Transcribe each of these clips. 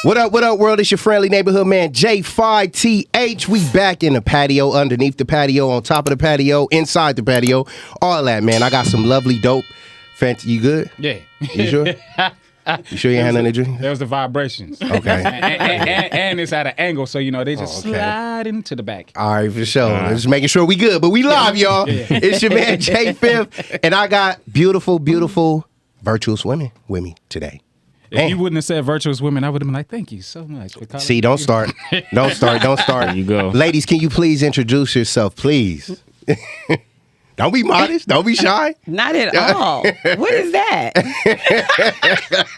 What up, world? It's your friendly neighborhood man, J5TH. We back in the patio, underneath the patio, on top of the patio, inside the patio, all that, man. I got some lovely dope. You good? Yeah. You sure? You sure you ain't had nothing to drink? There was the vibrations. Okay. and it's at an angle, so, they just slide into the back. All right, for sure. Just making sure we good, but we live, y'all. Yeah. It's your man, J5, and I got beautiful, beautiful virtuous women with me today. If you wouldn't have said virtuous women, I would have been like, thank you so much. See, don't start. Don't start. There you go. Ladies, can you please introduce yourself, please? Don't be modest. Don't be shy. Not at all. What is that?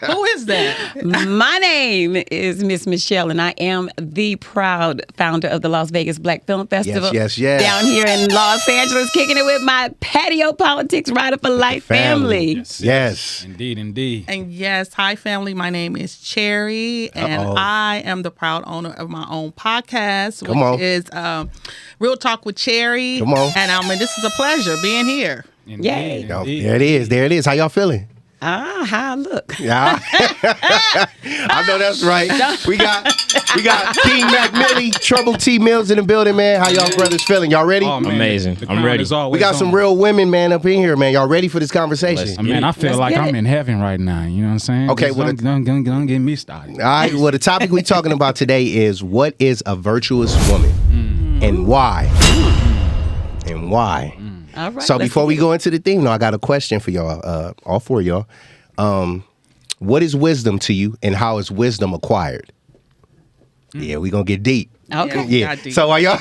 Who is that? My name is Miss Michelle, and I am the proud founder of the Las Vegas Black Film Festival. Yes. Down here in Los Angeles, kicking it with my Patio PolitiCz Rider for Life family. Yes. Indeed. And yes, hi family. My name is Cherry, and I am the proud owner of my own podcast, which is Real Talk with Cherry. Come on. And this is a pleasure being here. Yay. There it is. How y'all feeling? How I look. Yeah. I know that's right. We got King Mac Millie, Trouble T Mills in the building, man. How y'all brothers feeling? Y'all ready? Oh, man. Amazing. I'm ready. We got some real women, man, up in here, man. Y'all ready for this conversation? Man, I feel like I'm in heaven right now. You know what I'm saying? Okay, just don't get me started. All right. Well, the topic we're talking about today is what is a virtuous woman and why? And why? All right. So before we go into the theme, I got a question for y'all, all four of y'all. What is wisdom to you, and how is wisdom acquired? Yeah, we're going to get deep. Okay. Yeah. So are y'all?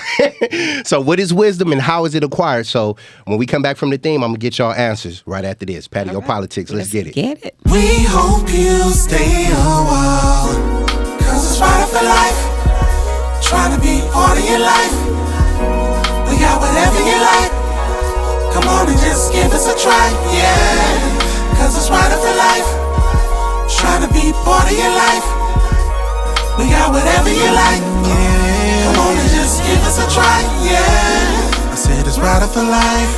So what is wisdom, and how is it acquired? So when we come back from the theme, I'm going to get y'all answers right after this. Patio PolitiCz. Let's get it. Get it. We hope you stay a while, 'cause it's right for life. Trying to be part of your life. We got whatever you like. Come on and just give us a try, yeah. 'Cause it's right for life. Trying to be part of your life. We got whatever you like, yeah. Come on and just give us a try, yeah. I said it's right for life.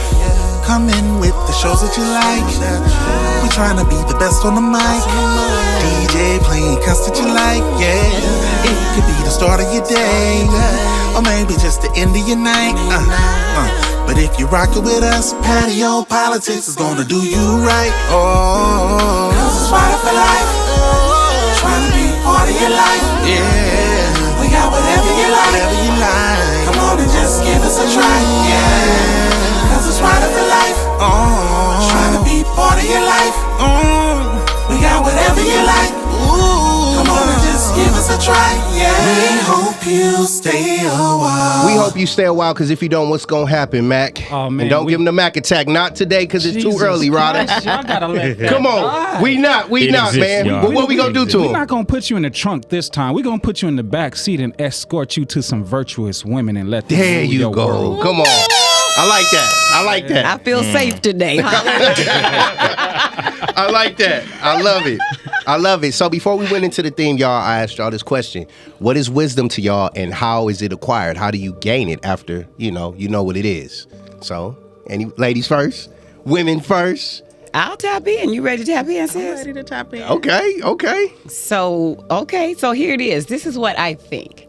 Come in with the shows that you like. We trying to be the best on the mic. DJ playing cuts that you like, yeah. It could be the start of your day, or maybe just the end of your night. But if you rock it with us, Patio PolitiCz is gonna do you right. Oh, 'cause it's right for life. Trying to be part of your life, yeah. We got whatever you like, whatever you like. Come on and just give us a try, yeah. 'Cause it's right for life. Oh, trying to be part of your life. We got whatever you like. Come on and just give us a try, yeah. We hope you stay a while. We hope you stay a while, because if you don't, what's going to happen, Mac? Oh, man, and don't give him the Mac attack. Not today, because it's too early, Ryder. Y'all gotta let that Come on. ride. We not, exists, man. y'all. But what we going to do to We're him? not going to put you in the trunk this time. We're going to put you in the back seat and escort you to some virtuous women and let them There rule you your go. world. Come on. I like that. I feel safe today. I like that. I love it. So before we went into the theme, y'all, I asked y'all this question. What is wisdom to y'all, and how is it acquired? How do you gain it after, you know what it is? So, any ladies first? Women first? I'll tap in. You ready to tap in, I'm sis? ready to tap in. Okay. So here it is. This is what I think.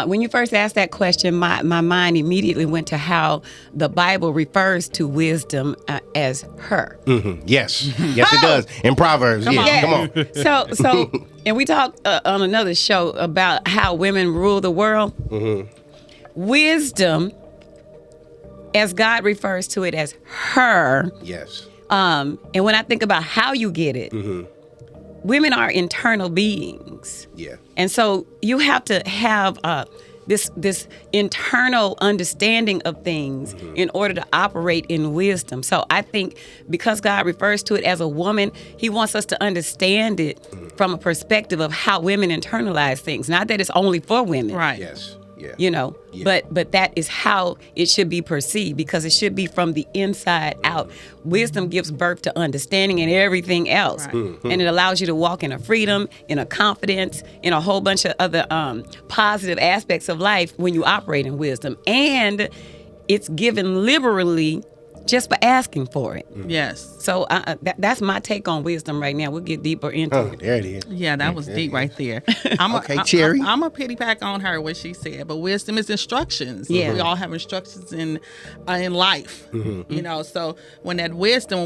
When you first asked that question, my mind immediately went to how the Bible refers to wisdom as her. Mm-hmm. Yes, it does. In Proverbs, come on. So, and we talked on another show about how women rule the world. Mm-hmm. Wisdom, as God refers to it as her. Yes. And when I think about how you get it, women are internal beings. Yeah. And so you have to have this internal understanding of things in order to operate in wisdom. So I think because God refers to it as a woman, he wants us to understand it from a perspective of how women internalize things. Not that it's only for women. Right. Yes. Yeah. Yeah. But that is how it should be perceived, because it should be from the inside out. Wisdom gives birth to understanding and everything else. Right. And it allows you to walk in a freedom, in a confidence, in a whole bunch of other positive aspects of life when you operate in wisdom. And it's given liberally just for asking for it. Yes. So that's my take on wisdom right now. We'll get deeper into it. There it is. Yeah, that was deep right there. Okay, Cherry. I'm a pity pack on her what she said, but wisdom is instructions. Yeah. We all have instructions in life. You know, so when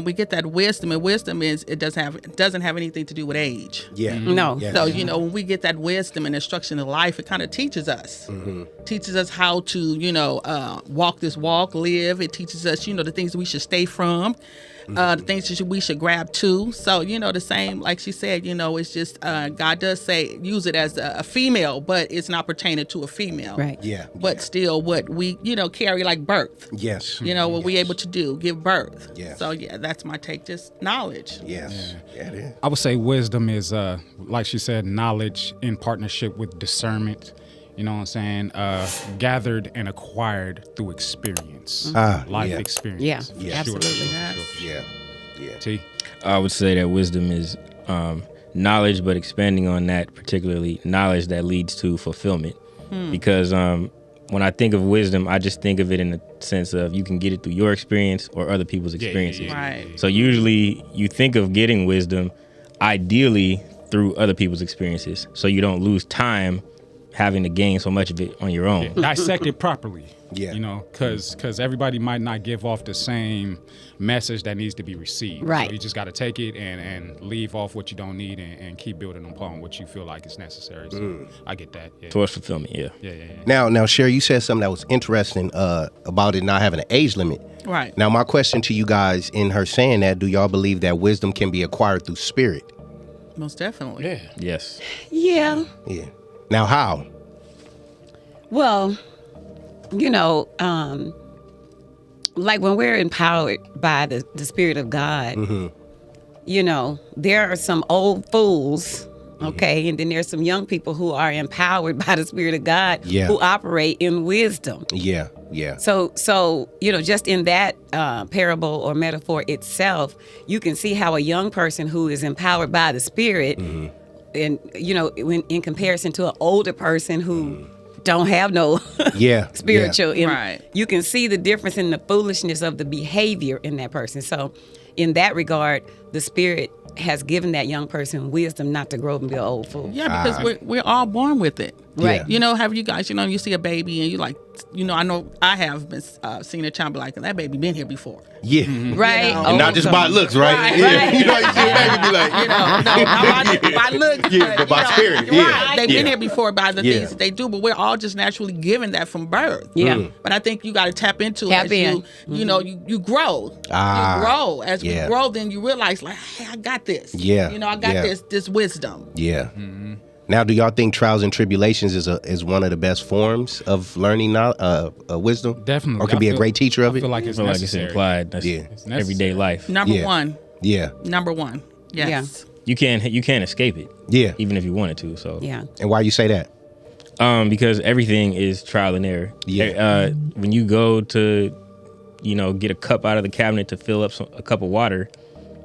we get that wisdom, and wisdom is it doesn't have anything to do with age. Yeah. No. Yeah. So, you know, when we get that wisdom and instruction in life, it kind of teaches us. Teaches us how to, you know, walk this walk, live. It teaches us, you know, the things we should stay from, the things that we should grab to. So, you know, the same, like she said, you know, it's just, God does say, use it as a female, but it's not pertaining to a female. Right. Yeah. But still what we, you know, carry like birth. Yes. You know, what we able to do, give birth. Yeah. So, yeah, that's my take, just knowledge. Yes. Yeah, it is. I would say wisdom is, like she said, knowledge in partnership with discernment. You know what I'm saying? Gathered and acquired through experience, life experience. Yeah, For absolutely. For Yeah. Yeah. T? I would say that wisdom is knowledge, but expanding on that, particularly knowledge that leads to fulfillment. Because when I think of wisdom, I just think of it in the sense of you can get it through your experience or other people's experiences. Right. So usually you think of getting wisdom, ideally through other people's experiences, so you don't lose time having to gain so much of it on your own. Dissect it properly. Yeah. You know, because everybody might not give off the same message that needs to be received. Right. So you just got to take it and leave off what you don't need and keep building upon what you feel like is necessary. So I get that. Yeah. Towards fulfillment, yeah. Now, Sherry, you said something that was interesting about it not having an age limit. Right. Now, my question to you guys in her saying that, do y'all believe that wisdom can be acquired through spirit? Most definitely. Yeah. Yes. Yeah. Yeah. Now, how? Well, you know, like when we're empowered by the Spirit of God, you know, there are some old fools, okay, and then there's some young people who are empowered by the Spirit of God who operate in wisdom. Yeah. Yeah. So you know, just in that parable or metaphor itself, you can see how a young person who is empowered by the Spirit, and you know, when in comparison to an older person who don't have no spiritual, Right. you can see the difference in the foolishness of the behavior in that person. So, in that regard, the Spirit has given that young person wisdom not to grow up and be an old fool. Yeah, because we're all born with it. Right. You know, have you guys, you know, you see a baby and you like, you know, I know I have been seeing a child be like, that baby been here before. Yeah. Right. You know, And not just by looks, right? Right, Yeah. right. You know, you see a baby be like, You know, no, not by looks. Yeah, but by you know, spirit, yeah. Right. They've been Yeah. here before by the Yeah. things that they do, but we're all just naturally given that from birth. Yeah. But I think you got to tap into Tap it as in. you know, you grow. Ah. You grow. As Yeah. we grow, then you realize, like, hey, I got this. Yeah. You know, I got Yeah. this wisdom. Yeah. Now, do y'all think trials and tribulations is one of the best forms of learning wisdom? Definitely. Or can be a great teacher of I it? feel like I it's feel like it's necessary. implied. That's Yeah. It's necessary. everyday life. Number Yeah. one. Yeah. Number one. Yes. You can't escape it. Yeah. Even if you wanted to. So Yeah. And why you say that? Because everything is trial and error. Yeah. When you go to, you know, get a cup out of the cabinet to fill up a cup of water,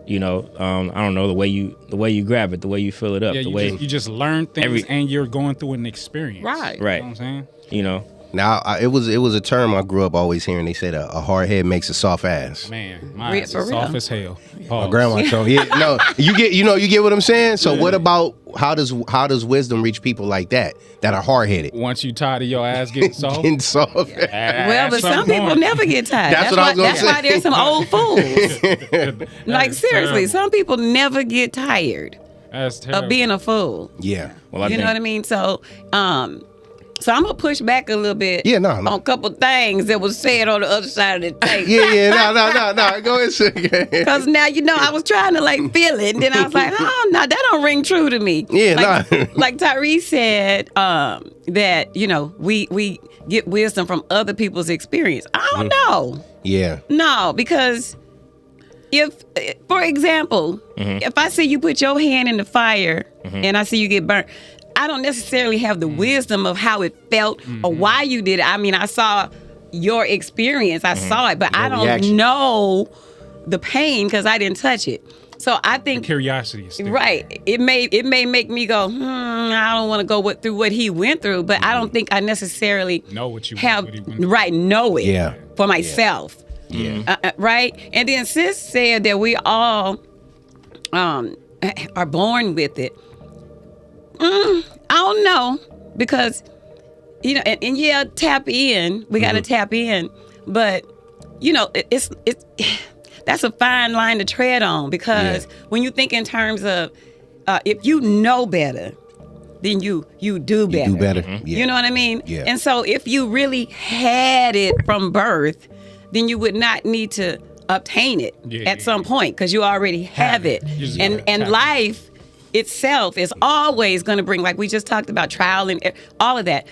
you know, I don't know, the way you grab it, the way you fill it up, Yeah, the you way just learn things and you're going through an experience. Right. You know what I'm saying? you know. Now, it was a term I grew up always hearing. They said a hard head makes a soft ass. Man, my Real- ass for is real. soft as hell. My Pause. grandma told me. Yeah, no, you get what I'm saying? So what about how does wisdom reach people like that are hard headed? Once you tired of your ass getting soft. Getting soft. Well, but some people never get tired. That's what I was gonna That's say. why there's some old fools. Like seriously, some people never get tired That's terrible. of being a fool. Yeah. Well, I You know think- what I mean? So I'm gonna push back a little bit on a couple things that was said on the other side of the table. No. Go ahead. Because now, I was trying to like feel it, and then I was like, oh, no, that don't ring true to me. Yeah, like Tyre said, that, we get wisdom from other people's experience. I don't know. Yeah. No, because if, for example, if I see you put your hand in the fire and I see you get burnt, I don't necessarily have the wisdom of how it felt or why you did it. I mean, I saw your experience. I saw it, but Your I don't reaction. know the pain because I didn't touch it. So I think Curiosity is still right. It may make me go, I don't want to go through what he went through, but I don't think I necessarily Know what you have what he went through. know it Yeah. for myself. Yeah. Right? And then sis said that we all are born with it. I don't know, because and yeah, tap in. We got to tap in, but it's that's a fine line to tread on, because when you think in terms of if you know better, then you do better. You do better. Yeah. You know what I mean? Yeah. And so if you really had it from birth, then you would not need to obtain it at some point, because you already have it. And life itself is always going to bring, like we just talked about, trial and all of that.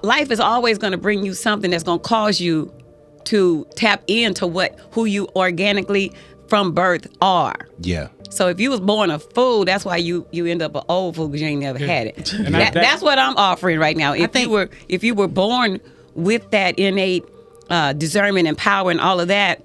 Life is always going to bring you something that's going to cause you to tap into who you organically from birth are. Yeah. So if you was born a fool, that's why you end up an old fool, because you ain't never had it. And that's what I'm offering right now. If you were born with that innate discernment and power and all of that,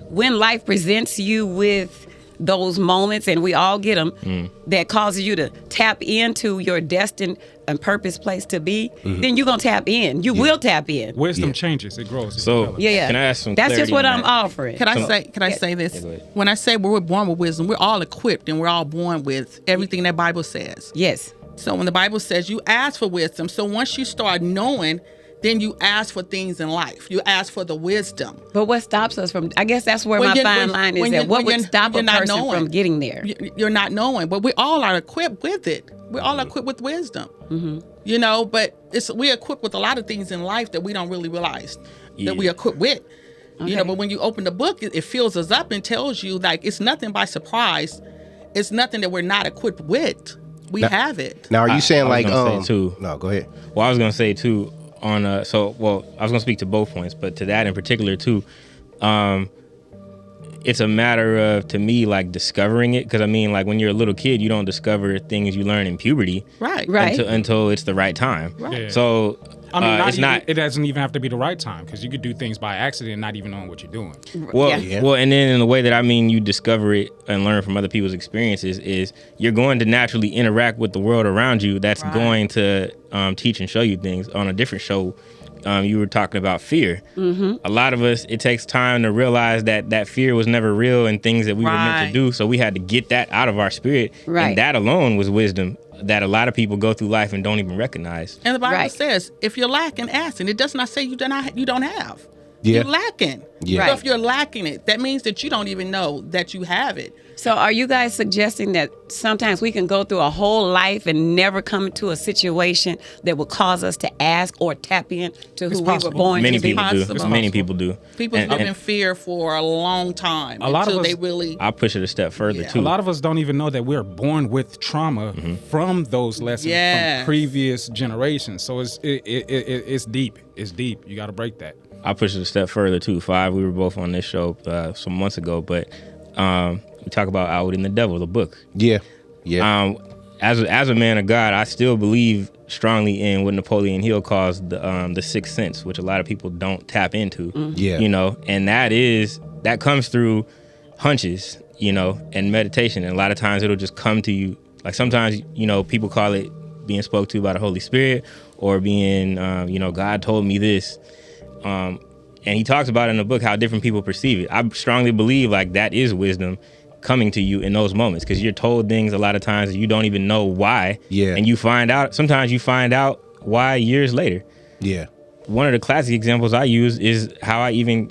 when life presents you with those moments, and we all get them, that causes you to tap into your destined and purpose place to be, then you're going to tap in. You will tap in. Wisdom changes, it grows. It So develops. Yeah. can I ask some That's clarity just what on I'm that? offering. Can I say this? go ahead. When I say we're born with wisdom, we're all equipped and we're all born with everything that Bible says. Yes. So when the Bible says you ask for wisdom, so once you start knowing, then you ask for things in life. You ask for the wisdom. But what stops us from, I guess that's where my fine line is, that what would stop a person from getting there? You're not knowing, but we all are equipped with it. We're all equipped with wisdom. But we're equipped with a lot of things in life that we don't really realize that we're equipped with. Okay. But when you open the book, it fills us up and tells you, like, it's nothing by surprise. It's nothing that we're not equipped with. We have it. Now, are you saying I was like gonna say too. No, go ahead. Well, I was gonna say too on I was gonna speak to both points, but to that in particular too, it's a matter of, to me, like discovering it, because I mean, like when you're a little kid, you don't discover things you learn in puberty, Right. until it's the right time. Yeah. So I mean, it's not. it doesn't even have to be the right time, because you could do things by accident and not even knowing what you're doing. Well, Yeah. well, and then in the way that I mean, you discover it and learn from other people's experiences is you're going to naturally interact with the world around you. That's going to teach and show you things. On a different show, you were talking about fear. A lot of us, it takes time to realize that fear was never real and things that we were meant to do. So we had to get that out of our spirit. Right. And that alone was wisdom that a lot of people go through life and don't even recognize. And the Bible Right. says, if you're lacking, ask. And it does not say you don't have. Yeah. You're lacking. Yeah. So if you're lacking it, that means that you don't even know that you have it. So are you guys suggesting that sometimes we can go through a whole life and never come into a situation that will cause us to ask or tap in to who we were possible. born Many to be? people do. Possible. Many people do. People live in fear for a long time A lot of until us- they really. I'll push it a step further Yeah. too. A lot of us don't even know that we're born with trauma from those lessons Yes. from previous generations. So it's deep. It's deep. You got to break that. I'll push it a step further too. We were both on this show some months ago, but we talk about Outwitting the Devil, the book. Yeah. Yeah. As a man of God, I still believe strongly in what Napoleon Hill calls the sixth sense, which a lot of people don't tap into. Yeah. And that comes through hunches, and meditation. And a lot of times it'll just come to you. Like sometimes, people call it being spoke to by the Holy Spirit, or being, God told me this. And he talks about in the book how different people perceive it. I strongly believe like that is wisdom coming to you in those moments, because you're told things a lot of times that you don't even know why. Yeah. And sometimes you find out why years later. Yeah. One of the classic examples I use is how I even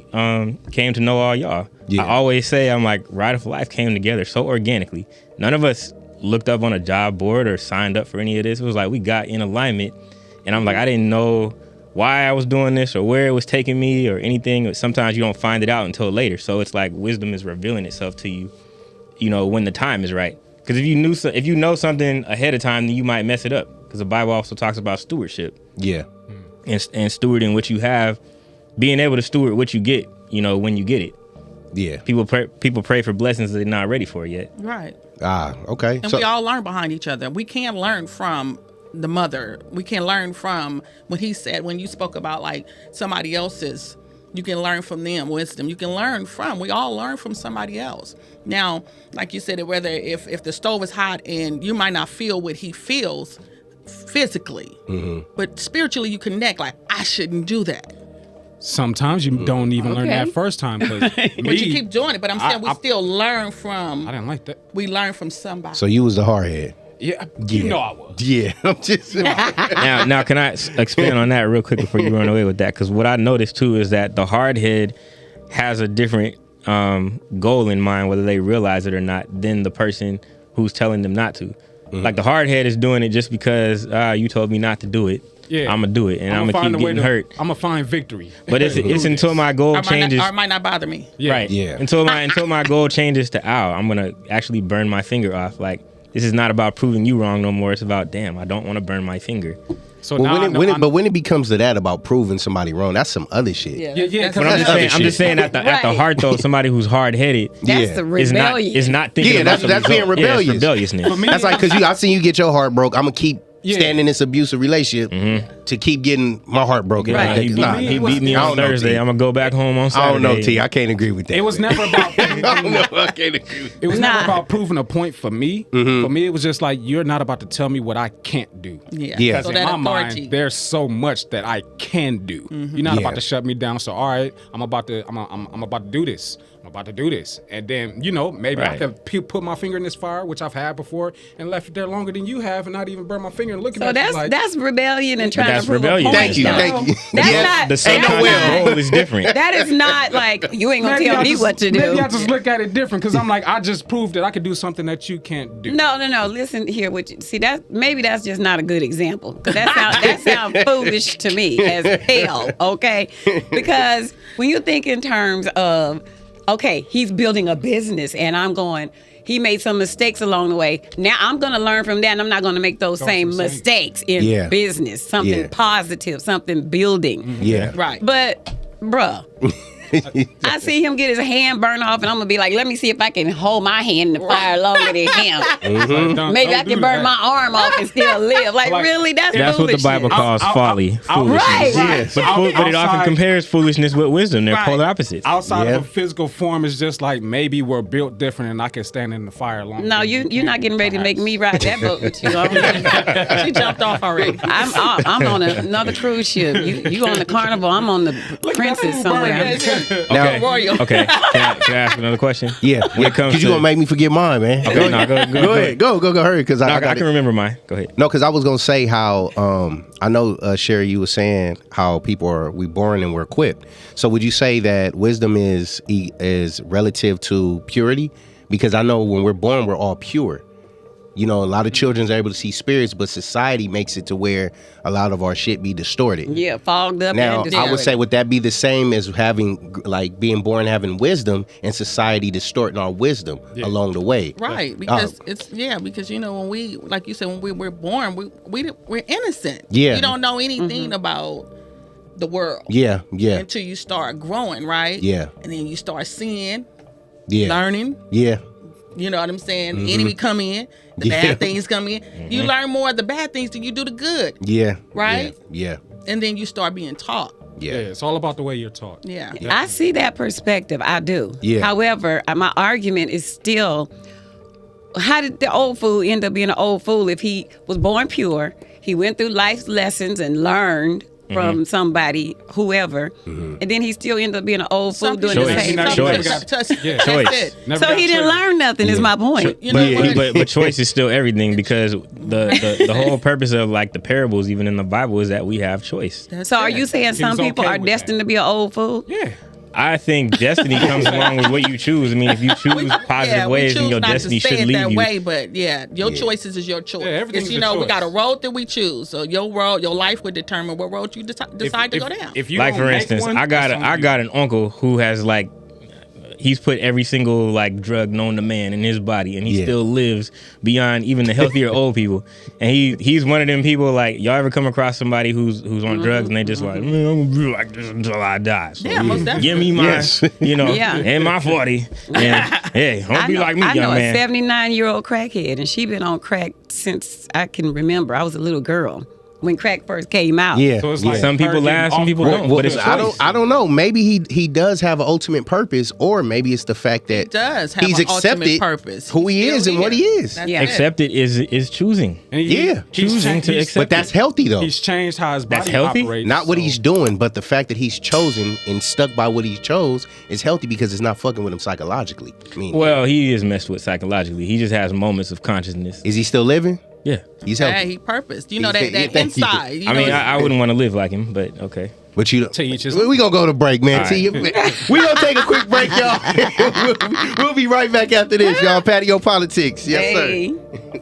came to know all y'all. Yeah. I always say, I'm like, Ride of Life came together so organically. None of us looked up on a job board or signed up for any of this. It was like we got in alignment, and I'm like, I didn't know why I was doing this or where it was taking me or anything. Sometimes you don't find it out until later. So it's like wisdom is revealing itself to you, when the time is right. Because if you know something ahead of time, then you might mess it up. Because the Bible also talks about stewardship. Yeah. And stewarding what you have, being able to steward what you get, when you get it. Yeah. People pray for blessings that they're not ready for yet. Right. Okay. And we all learn behind each other. We can't learn from the mother. We can learn from when you spoke about like somebody else's, you can learn from them wisdom. We all learn from somebody else. Now, like you said, whether if the stove is hot and you might not feel what he feels physically, but spiritually you connect, like, I shouldn't do that. Sometimes you don't even learn that first time. But you keep doing it. But I'm saying we still learn from. I didn't like that. We learn from somebody. So you was the hard head. Yeah, you know I was. Yeah, I'm just. Now, can I expand on that real quick before you run away with that? Because what I noticed too is that the hard head has a different goal in mind, whether they realize it or not, than the person who's telling them not to. Mm-hmm. Like the hard head is doing it just because you told me not to do it. Yeah, I'm gonna do it, and I'm gonna keep getting hurt. I'm gonna find victory. But it's until my goal changes. Or it might not bother me. Yeah. Right. Yeah. Until my goal changes to I'm gonna actually burn my finger off. Like, this is not about proving you wrong no more. It's about, damn, I don't want to burn my finger. So when it becomes to that about proving somebody wrong, that's some other shit. Yeah. But I'm just saying at the heart though, somebody who's hard headed, that's the rebellion. Is not thinking about that's being rebellious. Yeah, rebelliousness. That's like, because I've seen you get your heart broke. I'm gonna keep staying in this abusive relationship to keep getting my heart broken. Right. He beat me on Thursday. I'm gonna go back home on Saturday. I don't know, T. I can't agree with that. It was never about. I can't agree. It was never about proving a point for me. For me, it was just like, you're not about to tell me what I can't do. Yeah. Because So in that my authority. mind, there's so much that I can do. You're not about to shut me down. So all right, I'm about to do this. I'm about to do this, and then maybe I can put my finger in this fire, which I've had before, and left it there longer than you have, and not even burn my finger and looking at you like. That's rebellion and trying to prove rebellion. a point. Thank you. That's not. The subconscious goal is different. That is not like, you ain't gonna Maybe tell I me just- what to do. Maybe I just look at it different because I'm like, I just proved that I could do something that you can't do. No. Listen here. Maybe that's just not a good example, because that sounds foolish to me as hell. Okay, because when you think in terms of, okay, he's building a business, and I'm going, he made some mistakes along the way. Now I'm going to learn from that, and I'm not going to make those same mistakes in business. Something positive, something building. Yeah. Right. But, bruh. I see him get his hand burned off, and I'm gonna be like, let me see if I can hold my hand in the fire longer than him. Maybe I can burn my arm off and still live. Like really, that's what the foolishness. Bible calls folly, foolishness. Right. But it often compares foolishness with wisdom. They're polar opposites. Outside of a physical form, it's just like, maybe we're built different, and I can stand in the fire longer. No, you're not getting ready to make me ride that boat with you. She jumped off already. I'm on another cruise ship. You on the Carnival. I'm on the Princess somewhere. Okay. Can I ask another question? Yeah. Because you gonna make me forget mine, man. Okay, go ahead. Go, hurry. Because I can remember mine. Go ahead. No, because I was gonna say how I know Sherry, you were saying how we born and we're equipped. So would you say that wisdom is relative to purity? Because I know when we're born, we're all pure. A lot of children are able to see spirits, but society makes it to where a lot of our shit be distorted. Yeah, fogged up. Now, and distorted. I would say, would that be the same as being born having wisdom and society distorting our wisdom along the way? Right, because because when we, like you said, when we were born, we're innocent. Yeah, you don't know anything about the world. Yeah. Until you start growing, right? Yeah, and then you start seeing, learning. Yeah. You know what I'm saying? The enemy come in, the bad things come in. You learn more of the bad things than you do the good. Yeah. Right? Yeah. And then you start being taught. Yeah, it's all about the way you're taught. Yeah. I see that perspective. I do. Yeah. However, my argument is still, how did the old fool end up being an old fool if he was born pure? He went through life's lessons and learned from somebody, whoever, and then he still ended up being an old fool doing the same thing. Choice. So he didn't learn nothing. Is my point. But choice is still everything, because the whole purpose of like the parables, even in the Bible, is that we have choice. So are you saying some people are destined to be an old fool? Yeah. I think destiny comes along with what you choose. I mean, if you choose positive ways, then your destiny should lead that you. way, but your choices is your choice. Yeah, everything's we choice. got a road that we choose. So your life would determine what road you decide to go down. If you like don't for make instance, one, I got an uncle who has he's put every single drug known to man in his body, and he still lives beyond even the healthier old people. And he's one of them people, y'all ever come across somebody who's on drugs and they just man, I'm gonna be like this until I die. So most definitely. give me mine, and my 40. And hey, don't be like me, I know young man. a 79-year-old crackhead, and she been on crack since I can remember. I was a little girl. when crack first came out. Yeah. So it's yeah. like Some people her getting laugh, some off- people Well, don't. Well, but it's I don't know. Maybe he does have an ultimate purpose, or maybe it's the fact that does have he's an ultimate accepted purpose. who he He's is still and what he here. is. That's Yeah. it. accepted is choosing. And Yeah. he's Choosing changed, to he's- accept But that's healthy though. He's changed how his That's body healthy? operates. Not what so- he's doing, but the fact that he's chosen and stuck by what he chose is healthy because it's not fucking with him psychologically. I mean, Well, he is messed with psychologically. He just has moments of consciousness. is he still living? Yeah. He's healthy. Yeah, he purposed. You know He- that thank you. inside. You I know, mean, it's- I wouldn't want to live like him, but okay. But you To each his we gonna go to break, man. All See, we gonna take a quick break, y'all. we'll be right back after this, y'all. Patio PolitiCz, yes Hey. sir.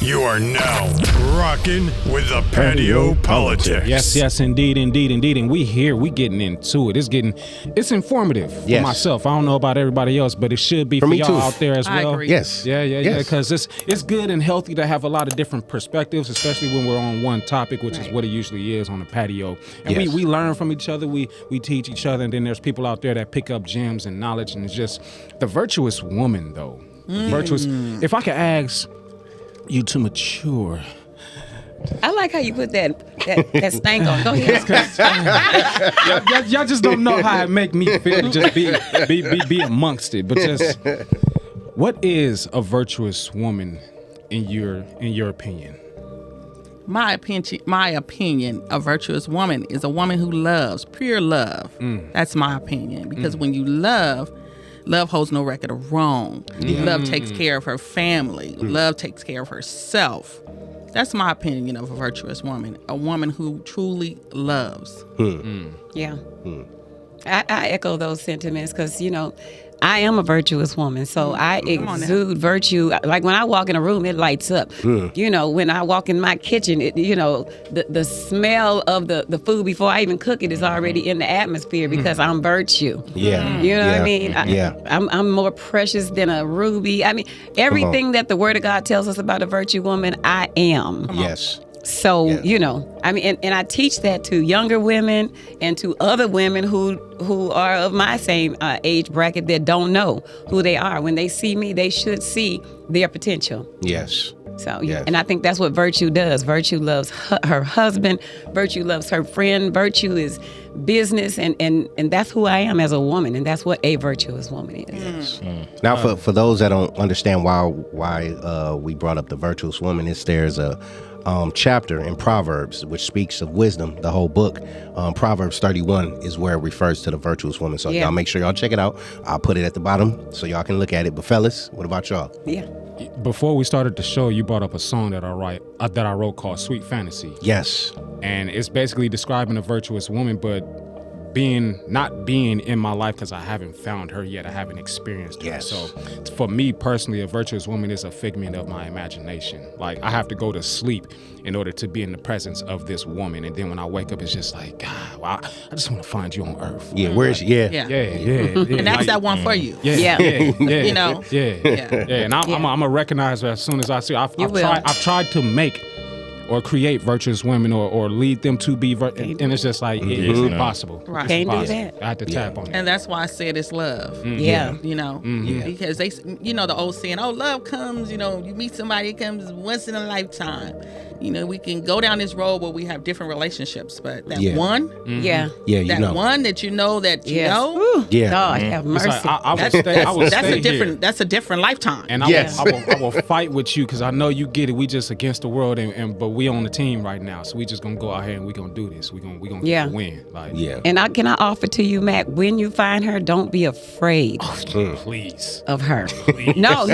You are now rocking with the Patio PolitiCz. Yes, indeed. And we getting into it. It's informative for Yes. myself. I don't know about everybody else, but it should be for me y'all too. out there as I well. agree. Yes. Yeah. Yes. Because it's good and healthy to have a lot of different perspectives, especially when we're on one topic, which is what it usually is on the patio. And Yes. we learn from each other. We teach each other, and then there's people out there that pick up gems and knowledge. And it's just the virtuous woman, though. Virtuous. If I could ask you to mature. I like how you put that stank on. Go ahead. Y'all just don't know how it make me feel to just be amongst it. But just, what is a virtuous woman in your opinion? my opinion, a virtuous woman is a woman who loves, pure love. That's my opinion. Because when you love holds no record of wrong. Love takes care of her family. Love takes care of herself. That's my opinion of a virtuous woman. A woman who truly loves. Yeah. I echo those sentiments because, I am a virtuous woman. So I exude virtue. Like when I walk in a room, it lights up. When I walk in my kitchen, the smell of the food before I even cook it is already in the atmosphere because I'm virtue. Yeah. You know what Yeah. I mean? Yeah. I'm more precious than a ruby. I mean, everything that the Word of God tells us about a virtue woman, I am. Yes. So, Yes. and I teach that to younger women and to other women who are of my same age bracket that don't know who they are. When they see me, they should see their potential. Yes. So, Yes. and I think that's what virtue does. Virtue loves her husband. Virtue loves her friend. Virtue is business, and that's who I am as a woman, and that's what a virtuous woman is. Now, for those that don't understand why we brought up the virtuous woman, there's a chapter in Proverbs which speaks of wisdom. The whole book, Proverbs 31, is where it refers to the virtuous woman. So Yeah. y'all make sure y'all check it out. I'll put it at the bottom so y'all can look at it. But fellas, what about y'all? Yeah. Before we started the show, you brought up a song that I wrote called "Sweet Fantasy," Yes. and it's basically describing a virtuous woman, but not being in my life because I haven't found her yet. I haven't experienced her. Yes. So for me personally, a virtuous woman is a figment of my imagination. Like I have to go to sleep in order to be in the presence of this woman, and then when I wake up, it's just like, God, well, I just want to find you on earth. Yeah. Where is she? Yeah. Yeah. Yeah. And that's Like, that one for you. Yeah. You know? Yeah. And I'm gonna recognize her as soon as I see her. I've tried to make or create virtuous women or lead them to be and it's just like it's impossible. Right. It's Can't do impossible. that. I had to tap on it. And that's why I said it's love. Yeah. Because they, the old saying, oh, love comes, you meet somebody, it comes once in a lifetime. we can go down this road where we have different relationships, but that Yeah. one, Yeah. Yeah, you that know. one that you know that you Yes. know, Woo. Yeah. God have mercy. It's like, I would that's stay a different here. that's a different lifetime. And Yes. I will fight with you because I know you get it. We just against the world, but we on the team right now. So we just gonna go out here and we gonna do this. We gonna Yeah. win. Like, Yeah. And can I offer to you, Mac, when you find her, don't be afraid please. of her. No.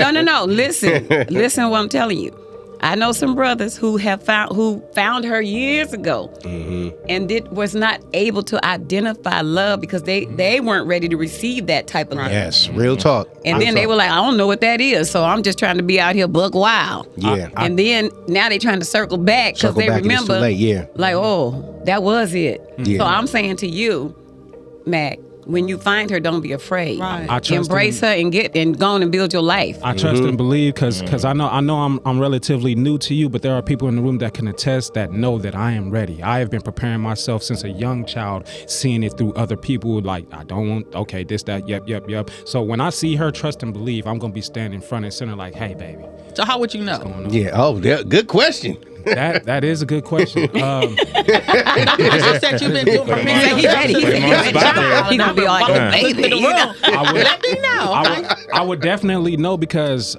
Listen what I'm telling you. I know some brothers who found her years ago and was not able to identify love because they weren't ready to receive that type of love. Yes, real talk. And Real then they talk. were like, I don't know what that is, so I'm just trying to be out here buck wild. Yeah. And then now they trying to circle back because Circle they back and it's remember, too late, yeah. like, oh, that was it. Yeah. So I'm saying to you, Mac, when you find her, don't be afraid. Right. I trust Embrace her and go on and build your life. I trust and believe because I know I'm relatively new to you, but there are people in the room that can attest that know that I am ready. I have been preparing myself since a young child, seeing it through other people. Like, I don't want, okay, this, that, yep. So when I see her, trust and believe, I'm gonna be standing front and center like, hey, baby, So how would you know? Yeah. Oh, good question. that is a good question. You just said you've been doing preparing. He ready. He Put him on the spot there. He gonna be like, Yeah. baby. You know? Let me know. I would definitely know because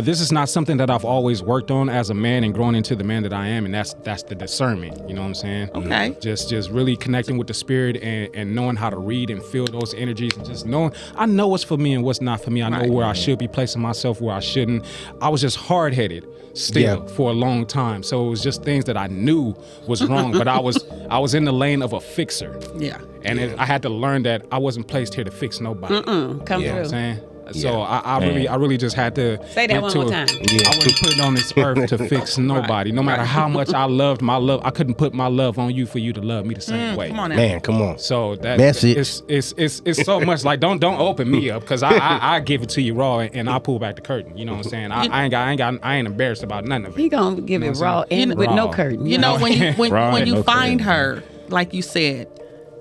this is not something that I've always worked on as a man and growing into the man that I am, and that's the discernment. You know what I'm saying? Okay. Just really connecting with the spirit and knowing how to read and feel those energies and just knowing I know what's for me and what's not for me. I know Right. where I should be placing myself, where I shouldn't. I was just hard-headed still for a long time, so it was just things that I knew was wrong, but I was in the lane of a fixer. Yeah. And I had to learn that I wasn't placed here to fix nobody. Come You know what I'm through. saying? So I really just had to Say that get one to more it. time. I wouldn't put it on this earth to fix nobody. No matter how much I loved my love, I couldn't put my love on you for you to love me the same way. Come on now. Man, come on. So that Message. it's so much like don't open me up because I give it to you raw and I pull back the curtain. You know what I'm saying? I ain't embarrassed about none of it. He gonna give it raw and with no Raw. curtain. You know, when Raw when and you no find curtain. her, like you said,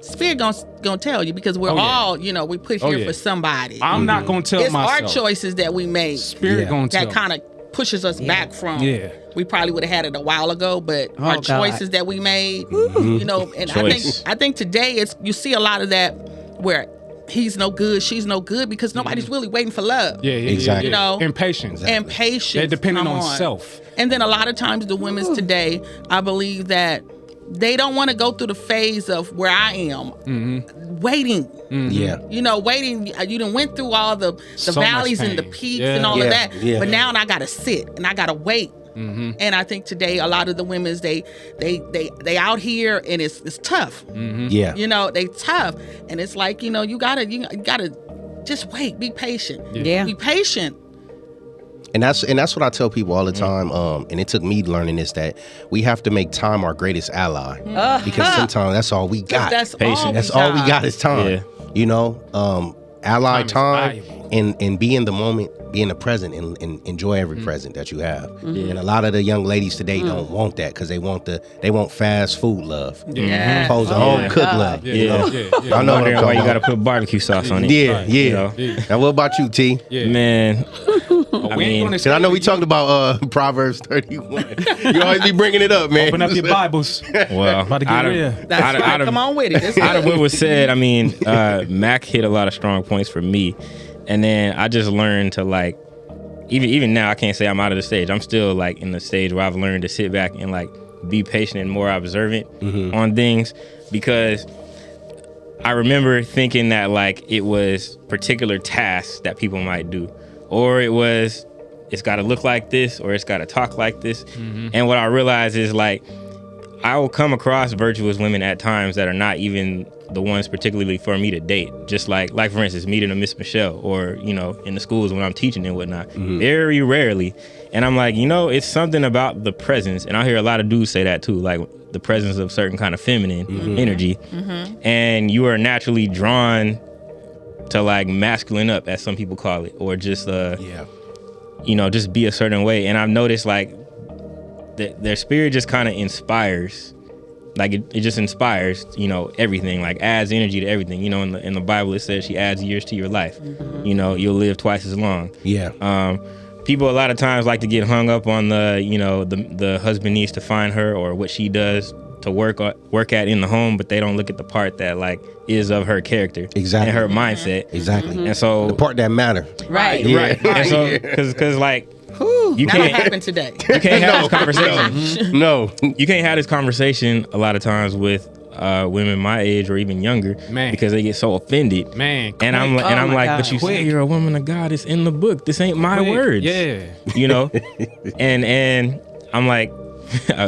Spirit gonna tell you because we're Oh, yeah. all, we put here yeah. for somebody. I'm not gonna tell It's myself. our choices that we make Spirit Yeah. gonna tell. that kind of pushes us back from. Yeah. We probably would have had it a while ago, but our God. choices that we made, and Choice. I think today you see a lot of that where he's no good, she's no good because nobody's really waiting for love. Yeah, Exactly. You know, impatience. and patience. They're depending come on self. And then a lot of times the women's today, I believe that they don't want to go through the phase of where I am, waiting. Yeah. Waiting. You done went through all the So valleys much and the pain. peaks Yeah. and all Yeah. of that. Yeah. But now I gotta sit and I gotta wait. And I think today a lot of the women's they out here and it's tough. Yeah. They tough, and it's like you gotta just wait, be patient. Yeah. Be patient. And that's what I tell people all the time. And it took me learning this, that we have to make time our greatest ally because sometimes that's all we got. That's Patience. all. That's all we got is time. Yeah. Ally Time is time valuable. and be in the moment, be in the present, and enjoy every present that you have. And a lot of the young ladies today don't want that because they want fast food love, Yeah. opposed to home cooked love. Yeah, You know? yeah. I know what I'm Wondering why talking you gotta about. put barbecue sauce on it. Yeah, Right. yeah. You know? Now what about you, T? Yeah. Man, We ain't gonna Cause I know we talked about Proverbs 31. You always be bringing it up, man. Open up your Bibles. well, About to get real. That's out of- right. out of- Come on with it. That's out of good. what was said, I mean, Mac hit a lot of strong points for me, and then I just learned to even now I can't say I'm out of the stage. I'm still in the stage where I've learned to sit back and be patient and more observant on things, because I remember thinking that it was particular tasks that people might do, or it's got to look like this, or it's got to talk like this. And what I realized is I will come across virtuous women at times that are not even the ones particularly for me to date. Just like for instance, meeting a Miss Michelle, or in the schools when I'm teaching and whatnot. Very rarely. And I'm it's something about the presence, and I hear a lot of dudes say that too, the presence of certain kind of feminine energy, and you are naturally drawn to masculine up, as some people call it, or just just be a certain way. And I've noticed their spirit just kind of inspires. It just inspires, everything, adds energy to everything. In the Bible it says she adds years to your life. You'll live twice as long. Yeah. people a lot of times like to get hung up on the husband needs to find her or what she does to work at in the home, but they don't look at the part that like is of her character Exactly. and her mindset. Exactly. And so The part that matter. Right. Yeah. right. And so because like you That'll can't happen today. you can't have this conversation. No. You can't have this conversation a lot of times with women my age or even younger, Man. because they get so offended. Man, and I'm quick. and Oh I'm my like, God. but you say Quick. you're a woman of God. It's in the book. This ain't my Quick. words. Yeah. You know, and I'm like.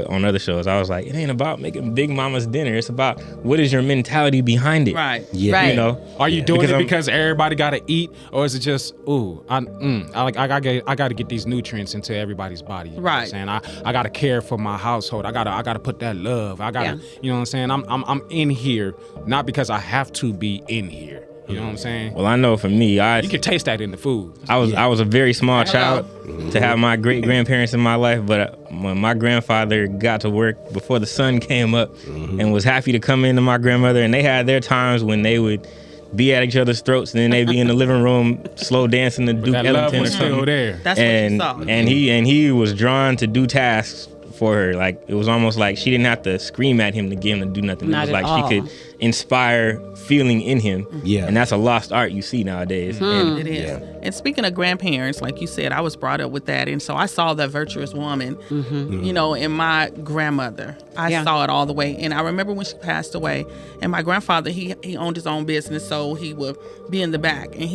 On other shows, I was like, it ain't about making Big Mama's dinner. It's about what is your mentality behind it. Right. Yeah. Right. You know, Are you doing Because it I'm- because everybody got to eat, or is it just I got to get these nutrients into everybody's body? You know what I'm Right. saying I got to care for my household. I got to put that love. I got to, Yeah. you know what I'm saying? I'm in here not because I have to be in here. You know what I'm saying? Well, I know for me, You can taste that in the food. I was a very small child to have my great grandparents in my life, but when my grandfather got to work before the sun came up and was happy to come into my grandmother, and they had their times when they would be at each other's throats, and then they'd be in the living room slow dancing to Duke That love Ellington or was still something. there. That's and what you saw. and he was drawn to do tasks for her. Like it was almost like she didn't have to scream at him to get him to do nothing. Not it was at like all. she could inspire feeling in him. Yeah. And that's a lost art you see nowadays. And It is. Yeah. And speaking of grandparents, like you said, I was brought up with that. And so I saw that virtuous woman, you know, in my grandmother. I Yeah. saw it all the way. And I remember when she passed away, and my grandfather, he owned his own business. So he would be in the back, and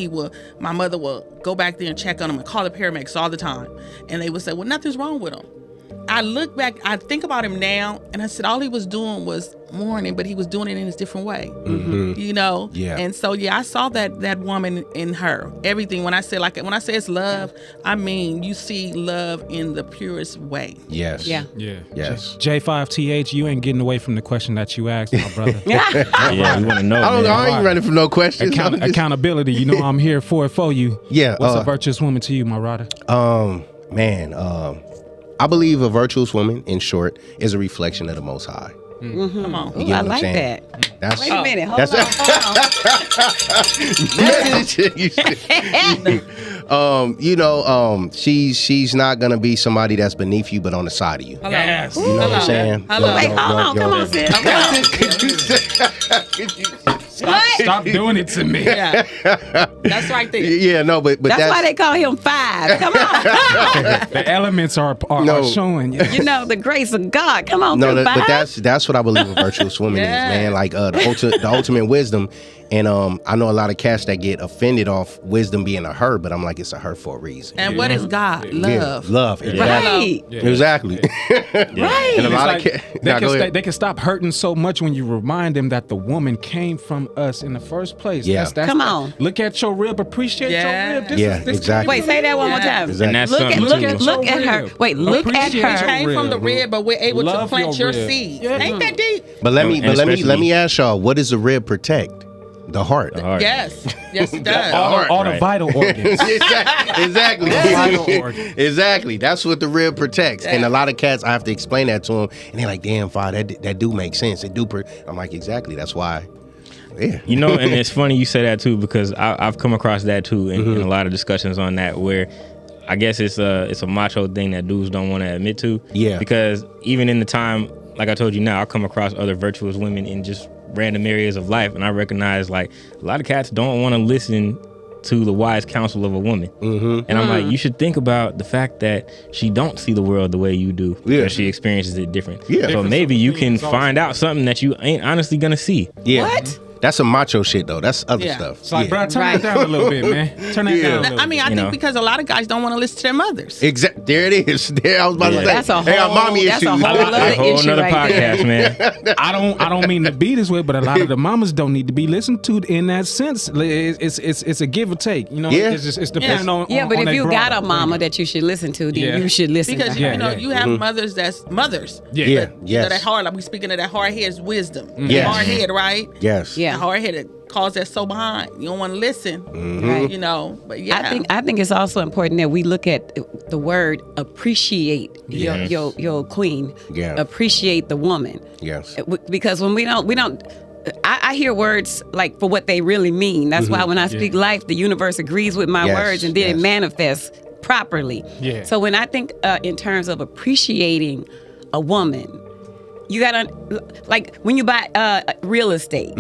my mother would go back there and check on him and call the paramedics all the time. And they would say, well, nothing's wrong with him. I look back, I think about him now, and I said all he was doing was mourning, but he was doing it in his different way. You know? Yeah. And so I saw that woman in her. Everything. When I say it's love, I mean you see love in the purest way. Yes. Yeah. Yeah. Yes. J5TH, you ain't getting away from the question that you asked, my brother. yeah, we want to know. I man. ain't running from no questions. I'm just- Accountability. You know I'm here for you. Yeah, What's a virtuous woman to you, my brother? I believe a virtuous woman, in short, is a reflection of the Most High. Come on. Ooh, get I what I'm like saying? that. That's Wait a minute. Hold That's on. she's not gonna be somebody that's beneath you, but on the side of you. Hello. Yes. You know what I'm saying? Hello. Wait, hold on. Come on, sis. What? Stop doing it to me. Yeah. That's right there. Yeah, no, but That's why they call him 5. Come on. The elements are No. showing. You know, the grace of God. Come on, no, through 5. but that's what I believe a virtuous woman Yeah. is, man. Like the ultimate wisdom. And I know a lot of cats that get offended off wisdom being a her, but I'm like, it's a her for a reason. And what is God? Love. Yeah, love. Exactly. Right. Yeah. Exactly. Right. And a It's lot like, of cats. they can stop hurting so much when you remind them that the woman came from us in the first place. Yeah. Come on. Look at your rib. Appreciate Yeah. your rib. This Yeah, is, this exactly. Wait, say that one more Yeah. time. Exactly. And that's Look at something look too. at look at her. Wait, look at Appreciate her. Came from the rib, but we're able Love to plant your your rib. seed. Yeah. Ain't that deep? But let me And especially- ask y'all, what does the rib protect? The heart. The heart. Yes. Yes, it does. all the Right. vital organs. Exactly. Vital organs. Exactly. That's what the rib protects. And a lot of cats, I have to explain that to them, and they're like, "Damn, Father, that do make sense. It do." I'm like, exactly. That's why. Yeah. You know, and it's funny you say that too, because I've come across that too in a lot of discussions on that, where I guess it's a macho thing that dudes don't want to admit to. Yeah. Because even in the time, like I told you now, I come across other virtuous women in just random areas of life, and I recognize like a lot of cats don't want to listen to the wise counsel of a woman. And I'm like, you should think about the fact that she don't see the world the way you do. Yeah. Because she experiences it different. Yeah. So maybe you can find out something that you ain't honestly gonna see. Yeah. What? That's some macho shit though. That's other Yeah. stuff. It's like, yeah. bro, turn Right. it down a little bit, man. Turn that Yeah. down a little I mean, I You think know. because a lot of guys don't want to listen to their mothers. There it is. There I was about to say. That's a They got whole- mommy that's a issues. whole A other whole issue nother right there. podcast, man. I don't mean to be this way, but a lot of the mamas don't need to be listened to in that sense. It's a give or take, you know. Yeah. It's depending on. Yeah, but on if their you got a brother. mama that you should listen to, then Yeah. you should listen Because to Yeah, her. you know yeah. you have mothers that's mothers. Yeah. Yeah. You know, Yes. that hard, like we speaking of that hard head's wisdom. Yes. Hard head, right? Yes. Yeah. The hard head cause that so behind. You don't want to listen. Right. You know, but yeah. I think it's also important that we look at the word appreciate Yes. your queen. Yeah. Appreciate the woman. Yes. Because when we don't I hear words like for what they really mean. That's why when I speak life, the universe agrees with my Yes, words and then yes. it manifests properly. Yeah. So when I think in terms of appreciating a woman, you gotta, like when you buy real estate,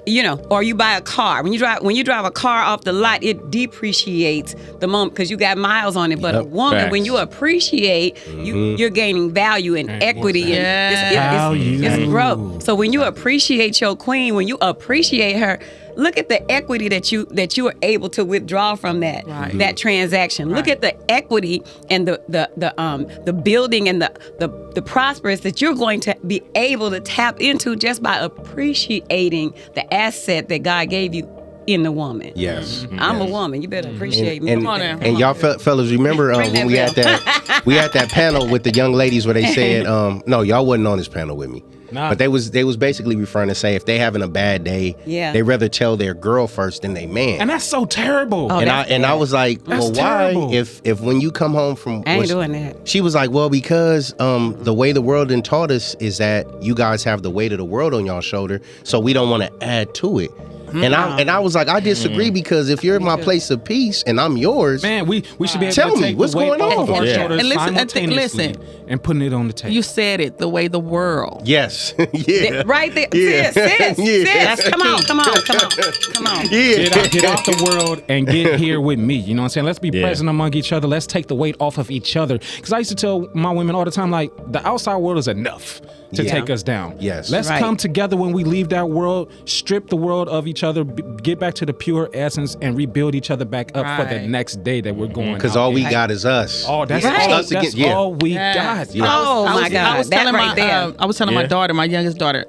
you know, or you buy a car. When you drive a car off the lot, it depreciates the moment because you got miles on it. But a woman, Facts. when you appreciate, you're gaining value and equity, and it's growth. So when you appreciate your queen, when you appreciate her, look at the equity that you are able to withdraw from that that transaction. Look at the equity and the building and the prosperous that you're going to be able to tap into just by appreciating the asset that God gave you in the woman. Yes. I'm a woman. You better appreciate me. And, Come on now. and y'all fellas, remember Bring when that we had that panel with the young ladies where they said, no, y'all wasn't on this panel with me. Nah. But they was basically referring to say if they having a bad day, they rather tell their girl first than they man. And that's so terrible. Oh, I was like, well, That's why? terrible. If when you come home from, I ain't doing that. She was like, well, because the way the world done taught us is that you guys have the weight of the world on y'all shoulder, so we don't want to add to it. And I was like, I disagree because if you're in my place of peace and I'm yours, Man, we should be able Tell to me, take what's the weight going off on? of our Yeah. shoulders And listen, and simultaneously and putting it on the table. You said it, the way the world. yes, yeah, Right there, Yeah. sis. Yeah. Come on. yeah. Get out the world and get here with me. You know what I'm saying? Let's be Yeah. present among each other. Let's take the weight off of each other. Because I used to tell my women all the time, like, the outside world is enough to Yeah. take us down. Yes. Let's Right. come together when we leave that world, strip the world of each other, get back to the pure essence, and rebuild each other back up for the Right. next day that we're going. Because out all we in. got is us. Oh, that's Right. all. Us That's again, yeah. all we Yes. got. Yeah. Oh my God, I was that telling right my, there. I was telling my Yeah. daughter, my youngest daughter,